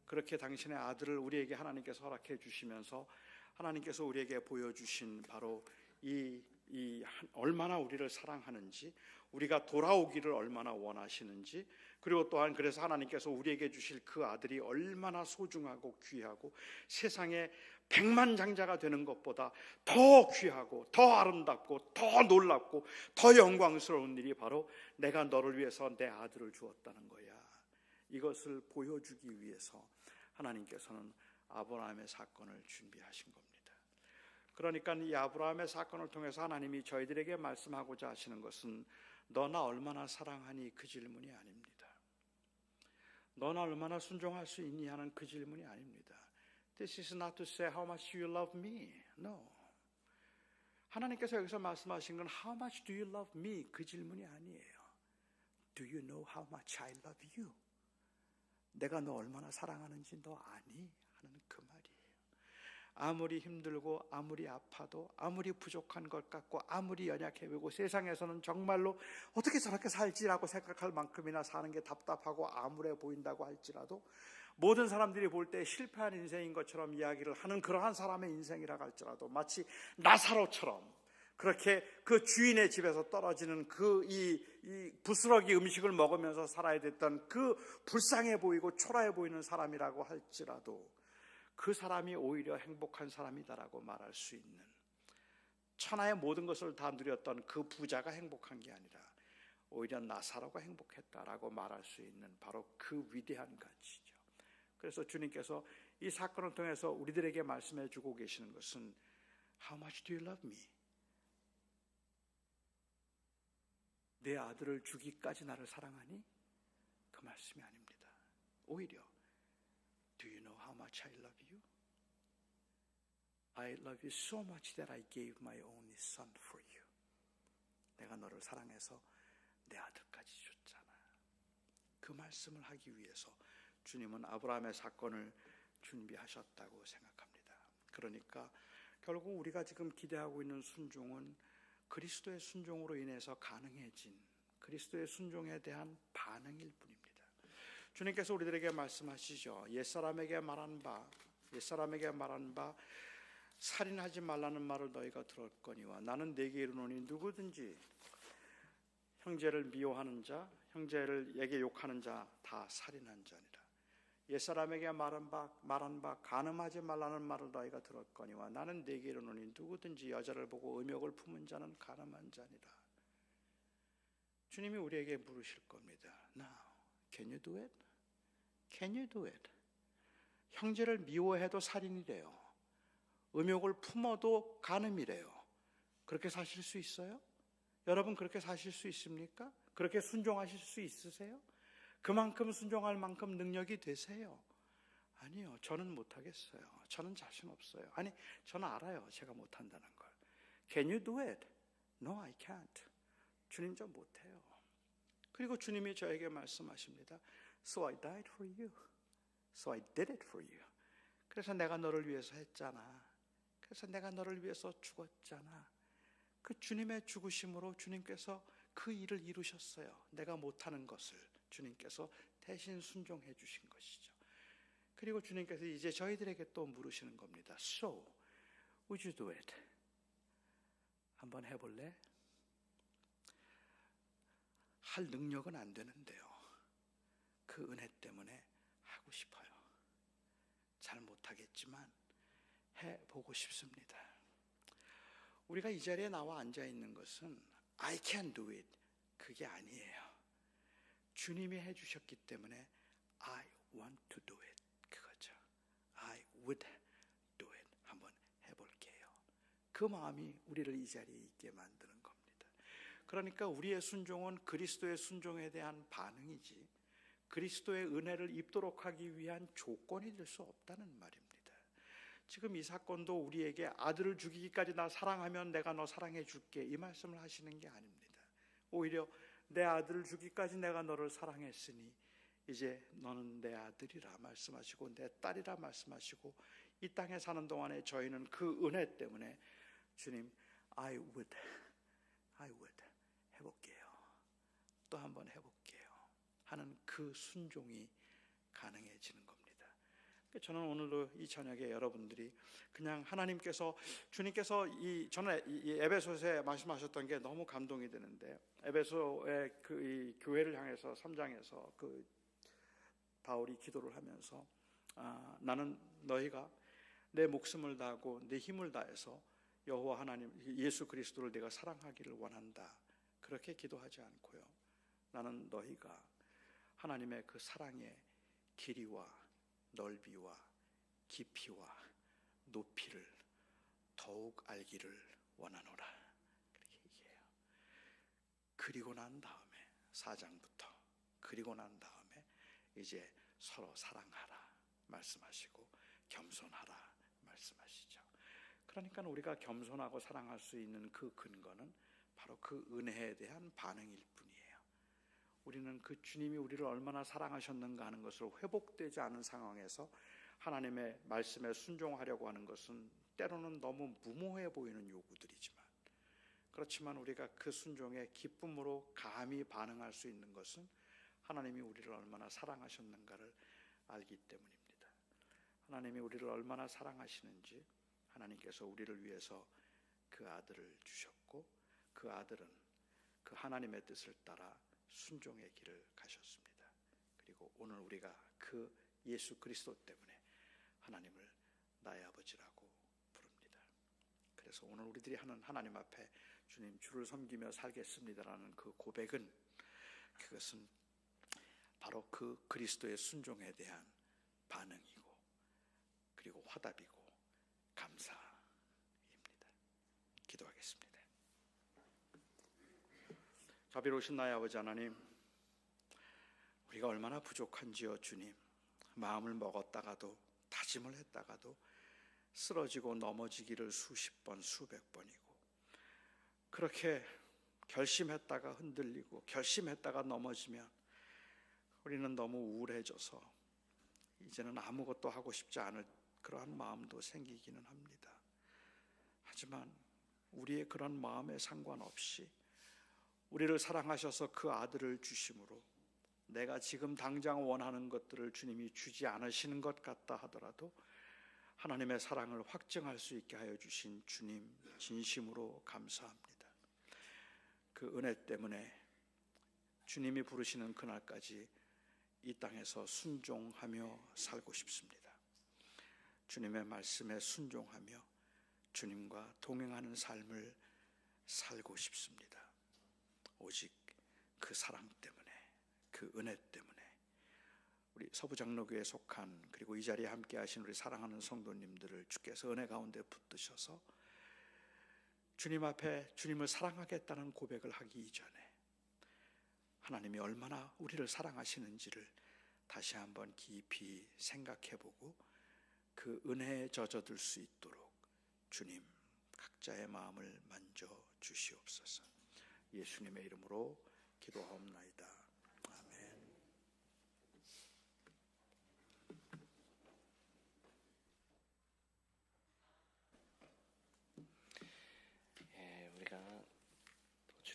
그렇게 당신의 아들을 우리에게 하나님께서 허락해 주시면서 하나님께서 우리에게 보여주신 바로 이 얼마나 우리를 사랑하는지, 우리가 돌아오기를 얼마나 원하시는지, 그리고 또한 그래서 하나님께서 우리에게 주실 그 아들이 얼마나 소중하고 귀하고 세상에 백만장자가 되는 것보다 더 귀하고 더 아름답고 더 놀랍고 더 영광스러운 일이 바로 내가 너를 위해서 내 아들을 주었다는 거야. 이것을 보여주기 위해서 하나님께서는 아브라함의 사건을 준비하신 겁니다. 그러니까 이 아브라함의 사건을 통해서 하나님이 저희들에게 말씀하고자 하시는 것은 너 나 얼마나 사랑하니 그 질문이 아닙니다. 너 나 얼마나 순종할 수 있니 하는 그 질문이 아닙니다. This is not to say how much you love me. No. 하나님께서 여기서 말씀하신 건 How much do you love me? 그 질문이 아니에요. Do you know how much I love you? 내가 너 얼마나 사랑하는지 너 아니? 하는 그 말이에요. 아무리 힘들고 아무리 아파도 아무리 부족한 것 같고 아무리 연약해 보이고 세상에서는 정말로 어떻게 저렇게 살지라고 생각할 만큼이나 사는 게 답답하고 암울해 보인다고 할지라도, 모든 사람들이 볼 때 실패한 인생인 것처럼 이야기를 하는 그러한 사람의 인생이라고 할지라도, 마치 나사로처럼 그렇게 그 주인의 집에서 떨어지는 이 부스러기 음식을 먹으면서 살아야 됐던 그 불쌍해 보이고 초라해 보이는 사람이라고 할지라도 그 사람이 오히려 행복한 사람이다라고 말할 수 있는, 천하의 모든 것을 다 누렸던 그 부자가 행복한 게 아니라 오히려 나사로가 행복했다라고 말할 수 있는 바로 그 위대한 가치죠. 그래서 주님께서 이 사건을 통해서 우리들에게 말씀해 주고 계시는 것은 How much do you love me? 내 아들을 주기까지 나를 사랑하니? 그 말씀이 아닙니다. 오히려 Do you know how much I love you? I love you so much that I gave my only son for you. 내가 너를 사랑해서 내 아들까지 줬잖아. 그 말씀을 하기 위해서 주님은 아브라함의 사건을 준비하셨다고 생각합니다. 그러니까 결국 우리가 지금 기대하고 있는 순종은 그리스도의 순종으로 인해서 가능해진 그리스도의 순종에 대한 반응일 뿐입니다. 주님께서 우리들에게 말씀하시죠. 옛사람에게 말한 바 살인하지 말라는 말을 너희가 들었거니와 나는 네게 이르노니 누구든지 형제를 미워하는 자, 형제에게 욕하는 자 다 살인한 자니라. 옛사람에게 말한 바 간음하지 말라는 말을 너희가 들었거니와 나는 네게 이르노니 누구든지 여자를 보고 음욕을 품은 자는 간음한 자니라. 주님이 우리에게 물으실 겁니다. Now, can you do it? Can you do it? 형제를 미워해도 살인이래요. 음욕을 품어도 간음이래요. 그렇게 사실 수 있어요? 여러분 그렇게 사실 수 있습니까? 그렇게 순종하실 수 있으세요? 그만큼 순종할 만큼 능력이 되세요? 아니요, 저는 못하겠어요. 저는 자신 없어요. 아니, 저는 알아요, 제가 못한다는 걸. Can you do it? No, I can't. 주님, 저 못해요. 그리고 주님이 저에게 말씀하십니다. So I died for you. So I did it for you. 그래서 내가 너를 위해서 했잖아. 그래서 내가 너를 위해서 죽었잖아. 그 주님의 죽으심으로 주님께서 그 일을 이루셨어요. 내가 못하는 것을 주님께서 대신 순종해 주신 것이죠. 그리고 주님께서 이제 저희들에게 또 물으시는 겁니다. So, would you do it? 한번 해볼래? 할 능력은 안 되는데요. 그 은혜 때문에 하고 싶어요. 잘 못하겠지만 해보고 싶습니다. 우리가 이 자리에 나와 앉아있는 것은 I can do it 그게 아니에요. 주님이 해주셨기 때문에 I want to do it 그거죠. I would do it 한번 해볼게요. 그 마음이 우리를 이 자리에 있게 만드는 겁니다. 그러니까 우리의 순종은 그리스도의 순종에 대한 반응이지 그리스도의 은혜를 입도록 하기 위한 조건이 될 수 없다는 말입니다. 지금 이 사건도 우리에게 아들을 죽이기까지 나 사랑하면 내가 너 사랑해 줄게 이 말씀을 하시는 게 아닙니다. 오히려 내 아들을 주기까지 내가 너를 사랑했으니 이제 너는 내 아들이라 말씀하시고 내 딸이라 말씀하시고 이 땅에 사는 동안에 저희는 그 은혜 때문에 주님 I would 해볼게요. 또 한번 해볼게요 하는 그 순종이 가능해지는 겁니다. 저는 오늘도 이 저녁에 여러분들이 그냥 하나님께서 주님께서 저는 이 에베소서에 말씀하셨던 게 너무 감동이 되는데 에베소의 이 교회를 향해서 3장에서 그 바울이 기도를 하면서 나는 너희가 내 목숨을 다하고 내 힘을 다해서 여호와 하나님 예수 그리스도를 내가 사랑하기를 원한다 그렇게 기도하지 않고요. 나는 너희가 하나님의 그 사랑의 길이와 넓이와 깊이와 높이를 더욱 알기를 원하노라 그렇게 얘기해요. 그리고 난 다음에 4장부터 그리고 난 다음에 이제 서로 사랑하라 말씀하시고 겸손하라 말씀하시죠. 그러니까 우리가 겸손하고 사랑할 수 있는 그 근거는 바로 그 은혜에 대한 반응일 뿐이에요. 우리는 그 주님이 우리를 얼마나 사랑하셨는가 하는 것을 회복되지 않은 상황에서 하나님의 말씀에 순종하려고 하는 것은 때로는 너무 무모해 보이는 요구들이지만 그렇지만 우리가 그 순종에 기쁨으로 감히 반응할 수 있는 것은 하나님이 우리를 얼마나 사랑하셨는가를 알기 때문입니다. 하나님이 우리를 얼마나 사랑하시는지 하나님께서 우리를 위해서 그 아들을 주셨고 그 아들은 그 하나님의 뜻을 따라 순종의 길을 가셨습니다. 그리고 오늘 우리가 그 예수 그리스도 때문에 하나님을 나의 아버지라고 부릅니다. 그래서 오늘 우리들이 하는 하나님 앞에 주님 주를 섬기며 살겠습니다라는 그 고백은 그것은 바로 그 그리스도의 순종에 대한 반응이고 그리고 화답이고 감사입니다. 기도하겠습니다. 자비로우신 나의 아버지 하나님, 우리가 얼마나 부족한지요. 주님, 마음을 먹었다가도 다짐을 했다가도 쓰러지고 넘어지기를 수십 번 수백 번이고 그렇게 결심했다가 흔들리고 결심했다가 넘어지면 우리는 너무 우울해져서 이제는 아무것도 하고 싶지 않을 그러한 마음도 생기기는 합니다. 하지만 우리의 그런 마음에 상관없이 우리를 사랑하셔서 그 아들을 주심으로 내가 지금 당장 원하는 것들을 주님이 주지 않으시는 것 같다 하더라도 하나님의 사랑을 확증할 수 있게 하여 주신 주님 진심으로 감사합니다. 그 은혜 때문에 주님이 부르시는 그날까지 이 땅에서 순종하며 살고 싶습니다. 주님의 말씀에 순종하며 주님과 동행하는 삶을 살고 싶습니다. 오직 그 사랑 때문에 그 은혜 때문에 우리 서부장로교회에 속한 그리고 이 자리에 함께 하신 우리 사랑하는 성도님들을 주께서 은혜 가운데 붙드셔서 주님 앞에 주님을 사랑하겠다는 고백을 하기 이전에 하나님이 얼마나 우리를 사랑하시는지를 다시 한번 깊이 생각해보고 그 은혜에 젖어들 수 있도록 주님 각자의 마음을 만져 주시옵소서. 예수님의 이름으로 기도하옵나이다. 아멘.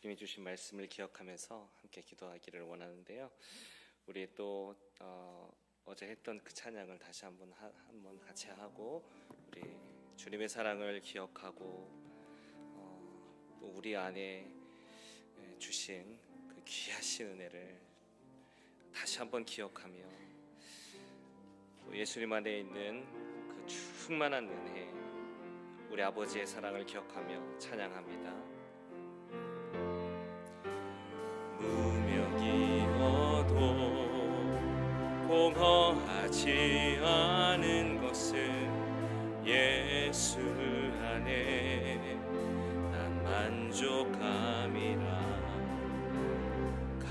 주님이 주신 말씀을 기억하면서 함께 기도하기를 원하는데요. 우리 또 어제 했던 그 찬양을 다시 한번 같이 하고 우리 주님의 사랑을 기억하고 또 우리 안에 주신 그 귀하신 은혜를 다시 한번 기억하며 또 예수님 안에 있는 그 충만한 은혜, 우리 아버지의 사랑을 기억하며 찬양합니다. 무명이어도 공허하지 않은 것은 예수 안에 난 만족함이라.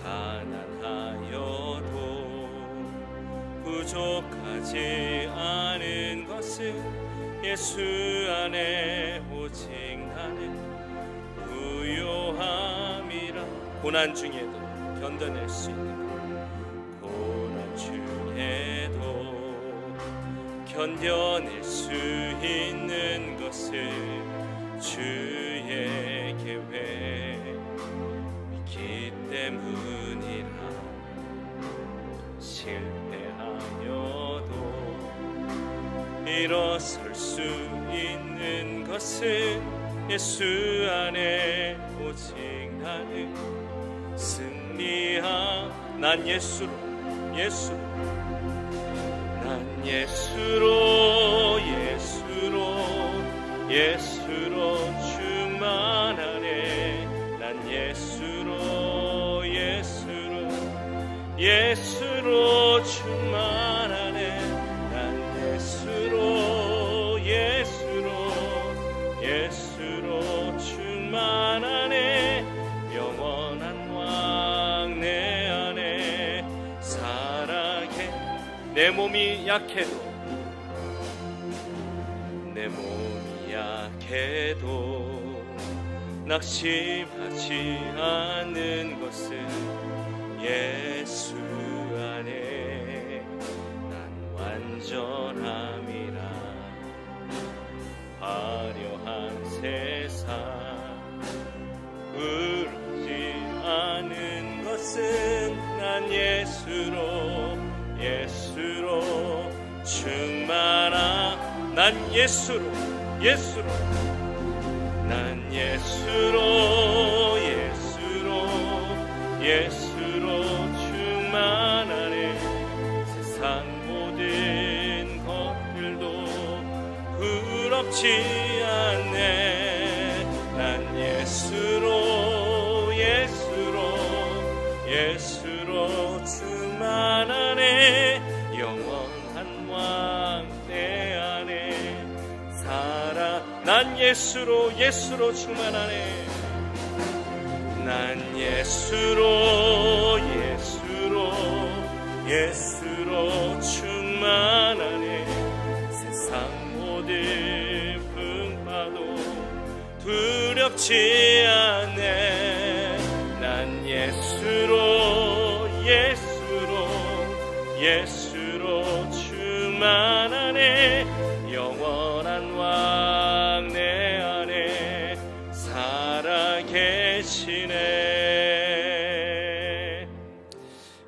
가난하여도 부족하지 않은 것은 예수 안에 오직 나는 부요함이라. 고난 중에도 견뎌낼 수 있는 것, 고난 중에도 견뎌낼 수 있는 것을 주의 계획 있기 때문이라. 실패하여도 일어설 수 있는 것은 예수 안에 오직 나는 승리하. 난 예수로 충만하네. 난 예수로 충만하네. 난 예수로 충만하네. 영원한 왕 내 안에 살아계. 내 몸이 약해도 낙심하지 않는 것은 예수 안에 난 완전함이라. 화려한 세상 부르지 않은 것은 난 예수로 충만하. 난 예수로 충만하네. 세상 모든 것들도 부럽지 않네. 난 예수로 충만하네. 영원한 왕 내 안에 살아. 난 예수로 충만하네. 난 예수로 충만하네. 세상 모든 풍파도 두렵지 않네. 난 예수로 충만하네. 영원한 왕 내 안에 살아계시네.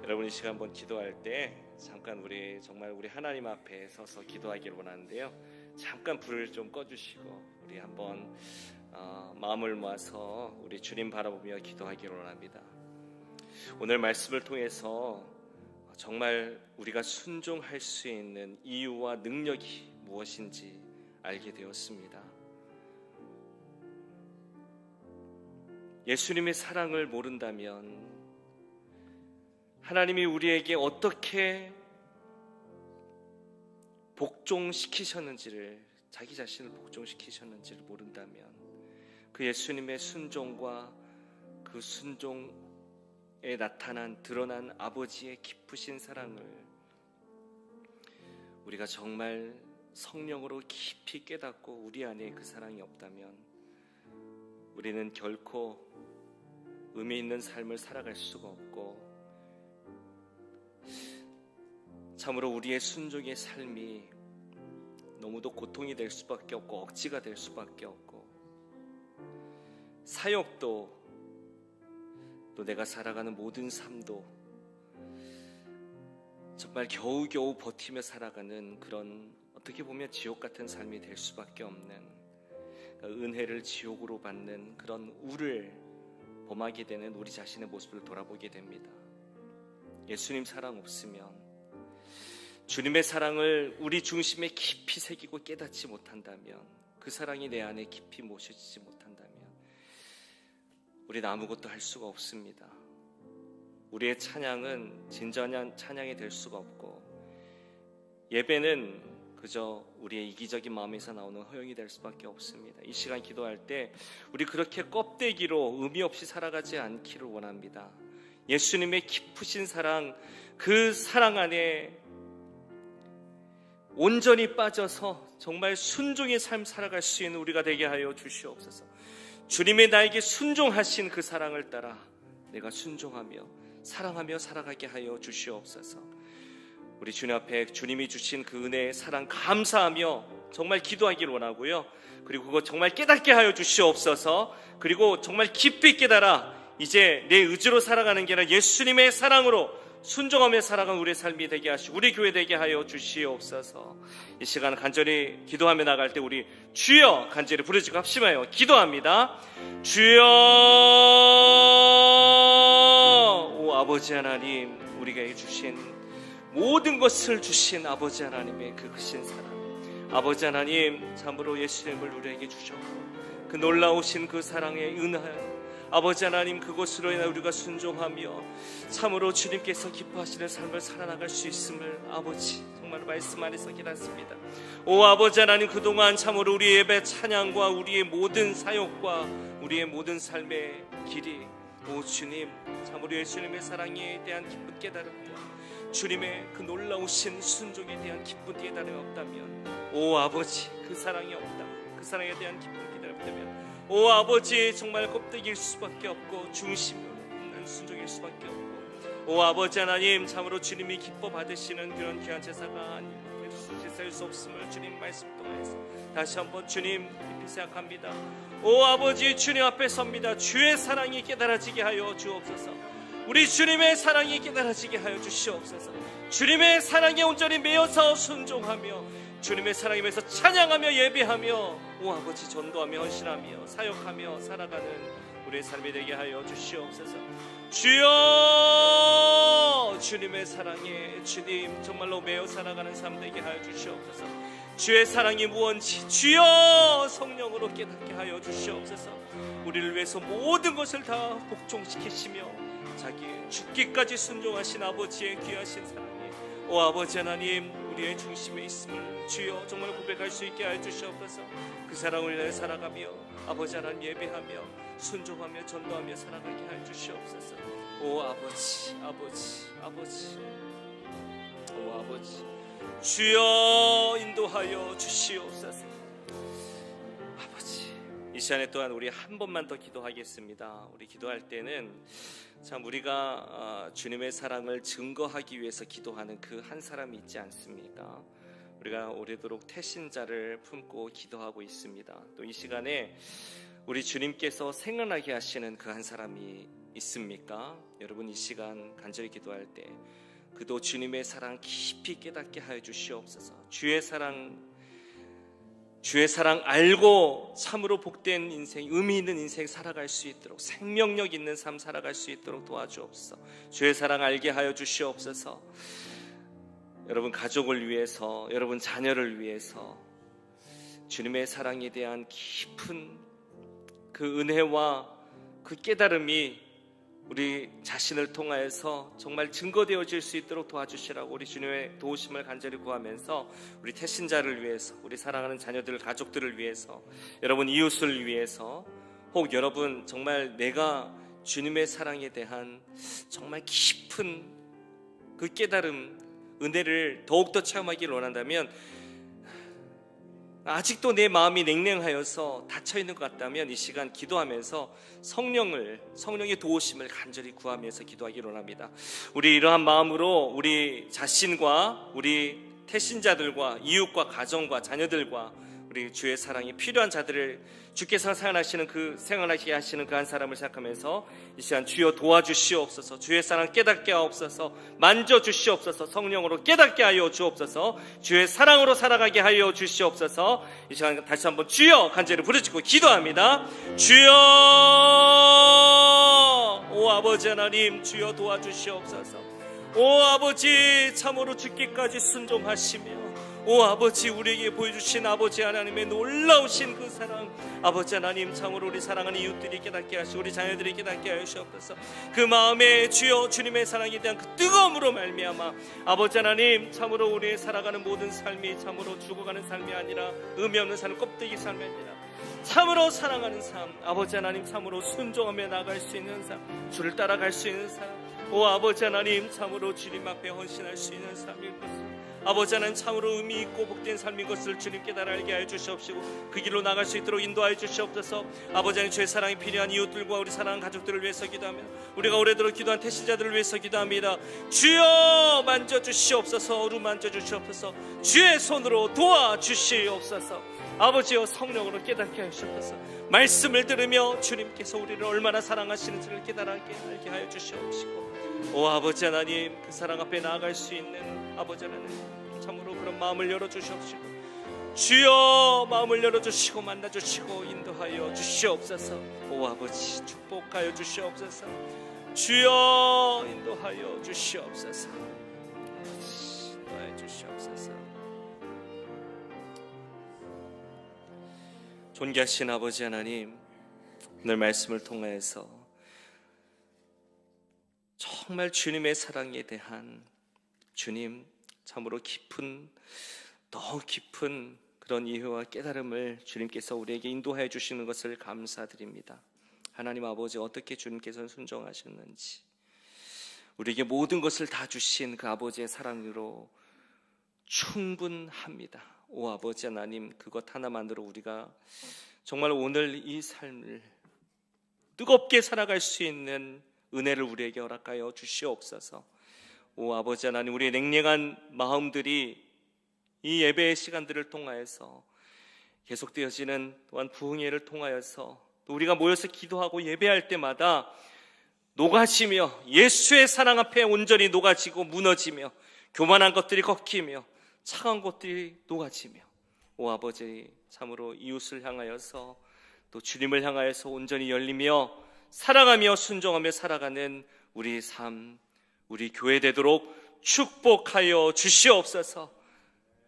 여러분, 이 시간 한번 기도할 때 잠깐 우리 하나님 앞에 서서 기도하기를 원하는데요. 잠깐 불을 좀 꺼주시고 우리 한번 마음을 모아서 우리 주님 바라보며 기도하기를 원합니다. 오늘 말씀을 통해서 정말 우리가 순종할 수 있는 이유와 능력이 무엇인지 알게 되었습니다. 예수님의 사랑을 모른다면, 하나님이 우리에게 어떻게 복종시키셨는지를, 자기 자신을 복종시키셨는지를 모른다면, 그 예수님의 순종과 그 순종에 드러난 아버지의 깊으신 사랑을 우리가 정말 성령으로 깊이 깨닫고 우리 안에 그 사랑이 없다면 우리는 결코 의미 있는 삶을 살아갈 수가 없고, 참으로 우리의 순종의 삶이 너무도 고통이 될 수밖에 없고 억지가 될 수밖에 없고, 사역도 또 내가 살아가는 모든 삶도 정말 겨우겨우 버티며 살아가는 그런 어떻게 보면 지옥 같은 삶이 될 수밖에 없는, 은혜를 지옥으로 받는 그런 우를 범하게 되는 우리 자신의 모습을 돌아보게 됩니다. 예수님 사랑 없으면, 주님의 사랑을 우리 중심에 깊이 새기고 깨닫지 못한다면, 그 사랑이 내 안에 깊이 모셔지지 못한다면 우리는 아무것도 할 수가 없습니다. 우리의 찬양은 진정한 찬양이 될 수가 없고, 예배는 그저 우리의 이기적인 마음에서 나오는 허영이 될 수밖에 없습니다. 이 시간 기도할 때 우리 그렇게 껍데기로 의미 없이 살아가지 않기를 원합니다. 예수님의 깊으신 사랑, 그 사랑 안에 온전히 빠져서 정말 순종의 삶 살아갈 수 있는 우리가 되게 하여 주시옵소서. 주님의 나에게 순종하신 그 사랑을 따라 내가 순종하며 사랑하며 살아가게 하여 주시옵소서. 우리 주님 앞에 주님이 주신 그 은혜의 사랑 감사하며 정말 기도하기를 원하고요. 그리고 그거 정말 깨닫게 하여 주시옵소서. 그리고 정말 깊이 깨달아 이제 내 의지로 살아가는 게 아니라 예수님의 사랑으로 순종하며 살아가는 우리의 삶이 되게 하시고 우리 교회 되게 하여 주시옵소서. 이 시간 간절히 기도하며 나갈 때 우리 주여 간절히 부르짖고 합심하여 기도합니다. 주여, 오 아버지 하나님, 우리가 주신 모든 것을 주신 아버지 하나님의 그 크신 사랑, 아버지 하나님 참으로 예수님을 우리에게 주셨고 그 놀라우신 그 사랑의 은혜, 아버지 하나님 그것으로 인해 우리가 순종하며 참으로 주님께서 기뻐하시는 삶을 살아나갈 수 있음을 아버지 정말 말씀 안에서 깨닫습니다. 오 아버지 하나님, 그동안 참으로 우리 예배 찬양과 우리의 모든 사역과 우리의 모든 삶의 길이 오 주님 참으로 예수님의 사랑에 대한 기쁜 깨달음과 주님의 그 놀라우신 순종에 대한 기쁜 깨달음이 없다면, 오 아버지 그 사랑이 없다면, 그 사랑에 대한 기쁜 깨달음이 없다면 오 아버지 정말 껍데기일 수밖에 없고 중심 없는 순종일 수밖에 없고, 오 아버지 하나님 참으로 주님이 기뻐 받으시는 그런 귀한 제사가 제사일 수 없음을 주님 말씀 통해서 다시 한번 주님 깊이 생각합니다. 오 아버지 주님 앞에 섭니다. 주의 사랑이 깨달아지게 하여 주옵소서. 우리 주님의 사랑이 깨달아지게 하여 주시옵소서. 주님의 사랑에 온전히 매여서 순종하며 주님의 사랑에 매여서 찬양하며 예배하며 오 아버지 전도하며 헌신하며 사역하며 살아가는 우리의 삶이 되게 하여 주시옵소서. 주여, 주님의 사랑에 주님 정말로 매여 살아가는 삶 되게 하여 주시옵소서. 주의 사랑이 무언지 주여 성령으로 깨닫게 하여 주시옵소서. 우리를 위해서 모든 것을 다 복종시키시며 자기 죽기까지 순종하신 아버지의 귀하신 사랑이 오 아버지 하나님 우리의 중심에 있음을 주여 정말 고백할 수 있게 하여 주시옵소서. 그 사랑을 위해 살아가며 아버지 하나님 예배하며 순종하며 전도하며 살아가게 하여 주시옵소서. 오 아버지 아버지 아버지 오 아버지 주여 인도하여 주시옵소서. 아버지 이 시간에 또한 우리 한 번만 더 기도하겠습니다. 우리 기도할 때는 참 우리가 주님의 사랑을 증거하기 위해서 기도하는 그 한 사람이 있지 않습니까? 우리가 오래도록 태신자를 품고 기도하고 있습니다. 또 이 시간에 우리 주님께서 생각나게 하시는 그 한 사람이 있습니까? 여러분 이 시간 간절히 기도할 때 그도 주님의 사랑 깊이 깨닫게 하여 주시옵소서. 주의 사랑 알고 참으로 복된 인생, 의미 있는 인생 살아갈 수 있도록, 생명력 있는 삶 살아갈 수 있도록 도와주옵소서. 주의 사랑 알게 하여 주시옵소서. 여러분 가족을 위해서, 여러분 자녀를 위해서 주님의 사랑에 대한 깊은 그 은혜와 그 깨달음이 우리 자신을 통하여서 정말 증거되어질 수 있도록 도와주시라고 우리 주님의 도우심을 간절히 구하면서 우리 태신자를 위해서, 우리 사랑하는 자녀들, 가족들을 위해서, 여러분 이웃을 위해서, 혹 여러분 정말 내가 주님의 사랑에 대한 정말 깊은 그 깨달음, 은혜를 더욱더 체험하기를 원한다면, 아직도 내 마음이 냉랭하여서 닫혀있는 것 같다면 이 시간 기도하면서 성령의 도우심을 간절히 구하면서 기도하기를 원합니다. 우리 이러한 마음으로 우리 자신과 우리 태신자들과 이웃과 가정과 자녀들과 우리 주의 사랑이 필요한 자들을 주께서 생각나게 하시는 그 한 사람을 생각하면서 이 시간 주여 도와주시옵소서, 주의 사랑 깨닫게 하옵소서, 만져주시옵소서, 성령으로 깨닫게 하여 주옵소서, 주의 사랑으로 살아가게 하여 주시옵소서. 이 시간 다시 한번 주여 간절히 부르짖고 기도합니다. 주여, 오 아버지 하나님, 주여 도와주시옵소서. 오 아버지, 참으로 죽기까지 순종하시며 오 아버지, 우리에게 보여주신 아버지 하나님의 놀라우신 그 사랑, 아버지 하나님, 참으로 우리 사랑하는 이웃들이 깨닫게 하시고 우리 자녀들이 깨닫게 하시옵소서. 그 마음에 주여 주님의 사랑에 대한 그 뜨거움으로 말미암아 아버지 하나님, 참으로 우리의 살아가는 모든 삶이 참으로 죽어가는 삶이 아니라 의미 없는 삶, 껍데기 삶이 아니라 참으로 사랑하는 삶, 아버지 하나님, 참으로 순종하며 나갈 수 있는 삶, 주를 따라갈 수 있는 삶, 오 아버지 하나님, 참으로 주님 앞에 헌신할 수 있는 삶일 것입니다. 아버지 하나님, 참으로 의미 있고 복된 삶인 것을 주님 깨달아 알게 하여 주시옵시고 그 길로 나갈 수 있도록 인도하여 주시옵소서. 아버지 하나님, 주의 사랑이 필요한 이웃들과 우리 사랑하는 가족들을 위해서 기도하며 우리가 오래도록 기도한 태신자들을 위해서 기도합니다. 주여 만져주시옵소서, 어루만져주시옵소서, 주의 손으로 도와주시옵소서. 아버지여, 성령으로 깨닫게 하시옵소서. 말씀을 들으며 주님께서 우리를 얼마나 사랑하시는지를 깨달게 알게 하여 주시옵시고, 오 아버지 하나님, 그 사랑 앞에 나아갈 수 있는 아버지 하나님, 참으로 그런 마음을 열어주시옵시고 주여 마음을 열어주시고 만나주시고 인도하여 주시옵소서. 오 아버지, 축복하여 주시옵소서. 주여 인도하여 주시옵소서. 인도하여 주시옵소서. 존귀하신 아버지 하나님, 오늘 말씀을 통하여서 정말 주님의 사랑에 대한 주님, 참으로 깊은, 더 깊은 그런 이해와 깨달음을 주님께서 우리에게 인도해 주시는 것을 감사드립니다. 하나님 아버지, 어떻게 주님께서는 순종하셨는지, 우리에게 모든 것을 다 주신 그 아버지의 사랑으로 충분합니다. 오 아버지 하나님, 그것 하나만으로 우리가 정말 오늘 이 삶을 뜨겁게 살아갈 수 있는 은혜를 우리에게 허락하여 주시옵소서. 오 아버지 하나님, 우리의 냉랭한 마음들이 이 예배의 시간들을 통하여서 계속되어지는 또한 부흥회를 통하여서 또 우리가 모여서 기도하고 예배할 때마다 녹아지며 예수의 사랑 앞에 온전히 녹아지고 무너지며 교만한 것들이 꺾이며 차가운 것들이 녹아지며, 오 아버지, 참으로 이웃을 향하여서 또 주님을 향하여서 온전히 열리며 사랑하며 순종하며 살아가는 우리 삶, 우리 교회 되도록 축복하여 주시옵소서.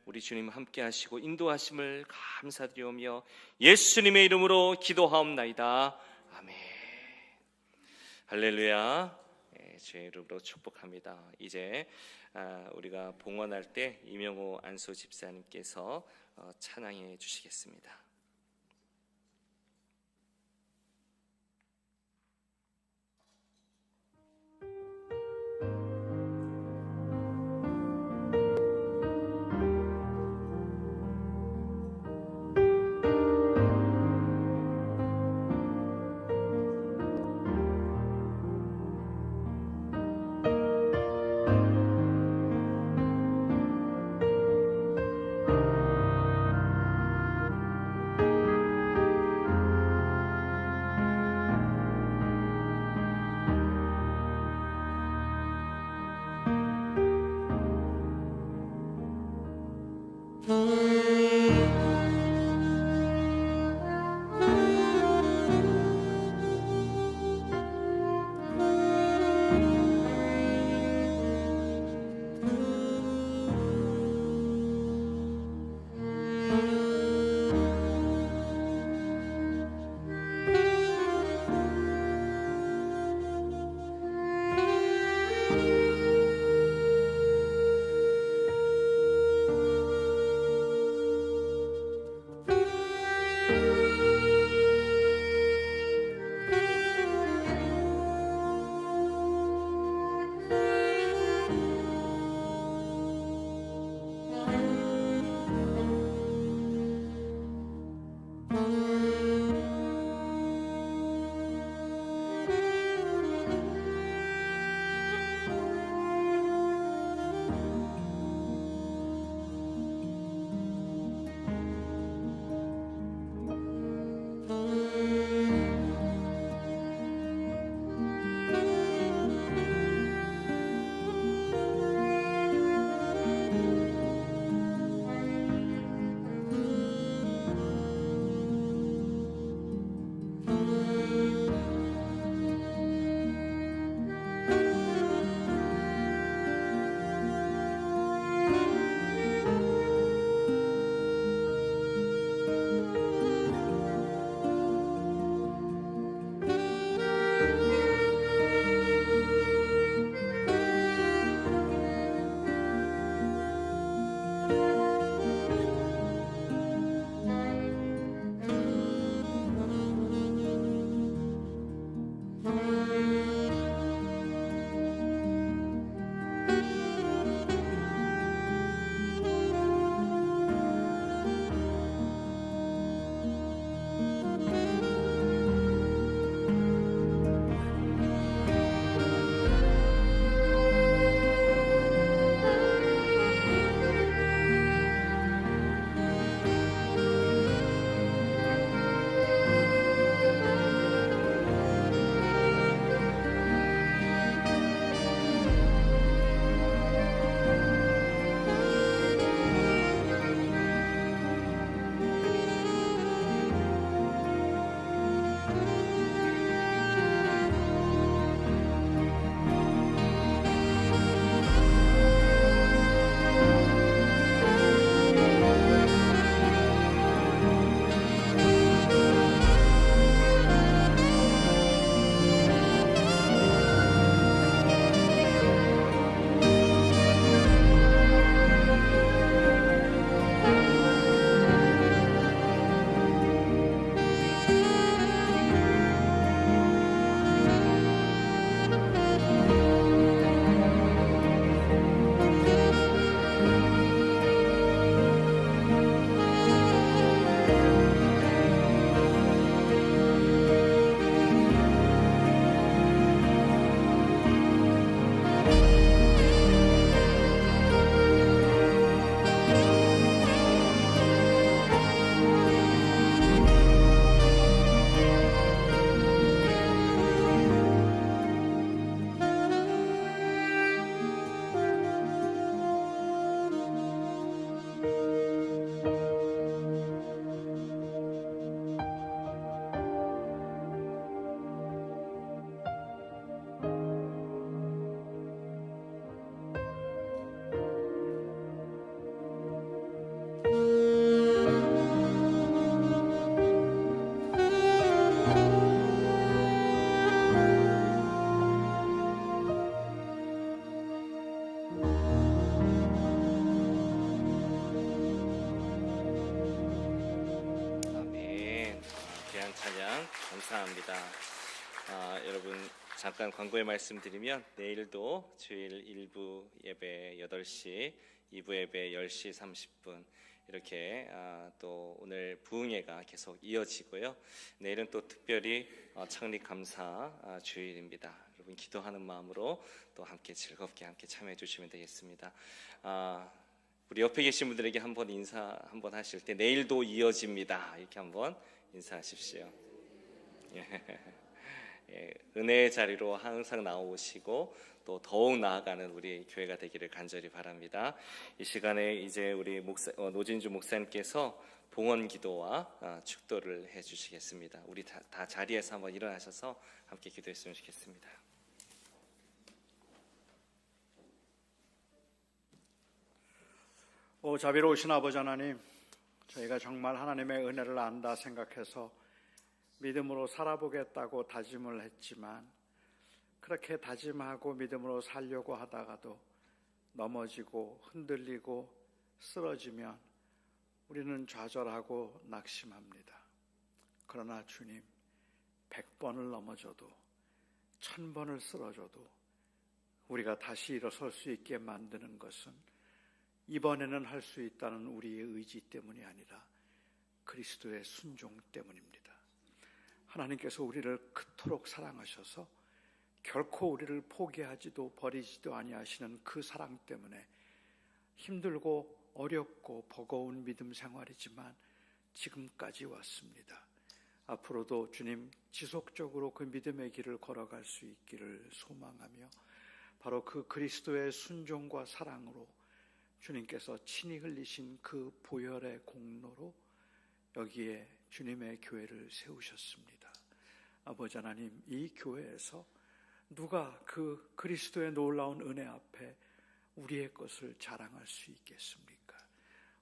우리 주님 함께 하시고 인도하심을 감사드리오며 예수님의 이름으로 기도하옵나이다. 아멘. 할렐루야. 주의 이름으로 축복합니다. 이제 우리가 봉헌할 때 이명호 안수 집사님께서 찬양해 주시겠습니다. 여러분 잠깐 광고에 말씀드리면 내일도 주일 1부 예배 8시, 2부 예배 10시 30분 이렇게 또 오늘 부흥회가 계속 이어지고요. 내일은 또 특별히 창립 감사 주일입니다. 여러분 기도하는 마음으로 또 함께 즐겁게 함께 참여해 주시면 되겠습니다. 우리 옆에 계신 분들에게 한번 인사 한번 하실 때 내일도 이어집니다. 이렇게 한번 인사하십시오. 예, 은혜의 자리로 항상 나오시고 또 더욱 나아가는 우리 교회가 되기를 간절히 바랍니다. 이 시간에 이제 우리 노진주 목사님께서 봉헌 기도와 축도를 해주시겠습니다. 우리 다 자리에서 한번 일어나셔서 함께 기도했으면 좋겠습니다. 오 자비로우신 아버지 하나님, 저희가 정말 하나님의 은혜를 안다 생각해서 믿음으로 살아보겠다고 다짐을 했지만 그렇게 다짐하고 믿음으로 살려고 하다가도 넘어지고 흔들리고 쓰러지면 우리는 좌절하고 낙심합니다. 그러나 주님, 100번을 넘어져도 1000번을 쓰러져도 우리가 다시 일어설 수 있게 만드는 것은 이번에는 할 수 있다는 우리의 의지 때문이 아니라 그리스도의 순종 때문입니다. 하나님께서 우리를 그토록 사랑하셔서 결코 우리를 포기하지도 버리지도 아니하시는 그 사랑 때문에 힘들고 어렵고 버거운 믿음 생활이지만 지금까지 왔습니다. 앞으로도 주님 지속적으로 그 믿음의 길을 걸어갈 수 있기를 소망하며 바로 그 그리스도의 순종과 사랑으로 주님께서 친히 흘리신 그 보혈의 공로로 여기에 주님의 교회를 세우셨습니다. 아버지 하나님, 이 교회에서 누가 그 그리스도의 놀라운 은혜 앞에 우리의 것을 자랑할 수 있겠습니까?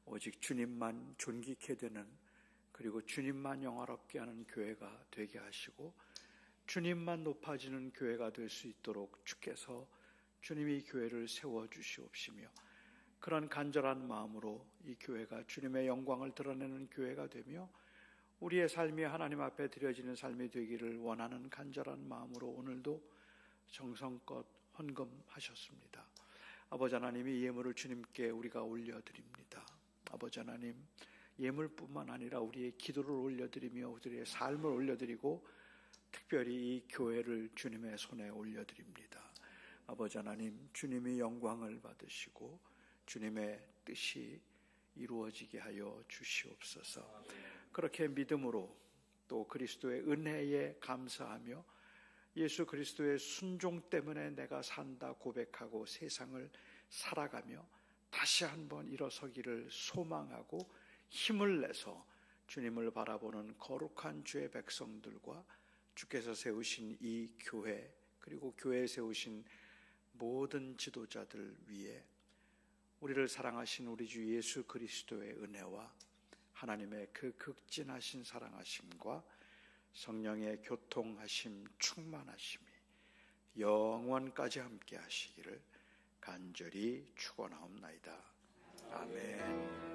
오직 주님만 존귀케 되는, 그리고 주님만 영화롭게 하는 교회가 되게 하시고 주님만 높아지는 교회가 될 수 있도록 주께서 주님이 교회를 세워주시옵시며 그런 간절한 마음으로 이 교회가 주님의 영광을 드러내는 교회가 되며 우리의 삶이 하나님 앞에 드려지는 삶이 되기를 원하는 간절한 마음으로 오늘도 정성껏 헌금하셨습니다. 아버지 하나님, 이 예물을 주님께 우리가 올려드립니다. 아버지 하나님, 예물뿐만 아니라 우리의 기도를 올려드리며 우리의 삶을 올려드리고 특별히 이 교회를 주님의 손에 올려드립니다. 아버지 하나님, 주님이 영광을 받으시고 주님의 뜻이 이루어지게 하여 주시옵소서. 그렇게 믿음으로 또 그리스도의 은혜에 감사하며 예수 그리스도의 순종 때문에 내가 산다 고백하고 세상을 살아가며 다시 한번 일어서기를 소망하고 힘을 내서 주님을 바라보는 거룩한 주의 백성들과 주께서 세우신 이 교회, 그리고 교회에 세우신 모든 지도자들 위에 우리를 사랑하신 우리 주 예수 그리스도의 은혜와 하나님의 그 극진하신 사랑하심과 성령의 교통하심, 충만하심이 영원까지 함께 하시기를 간절히 축원하옵나이다. 아멘.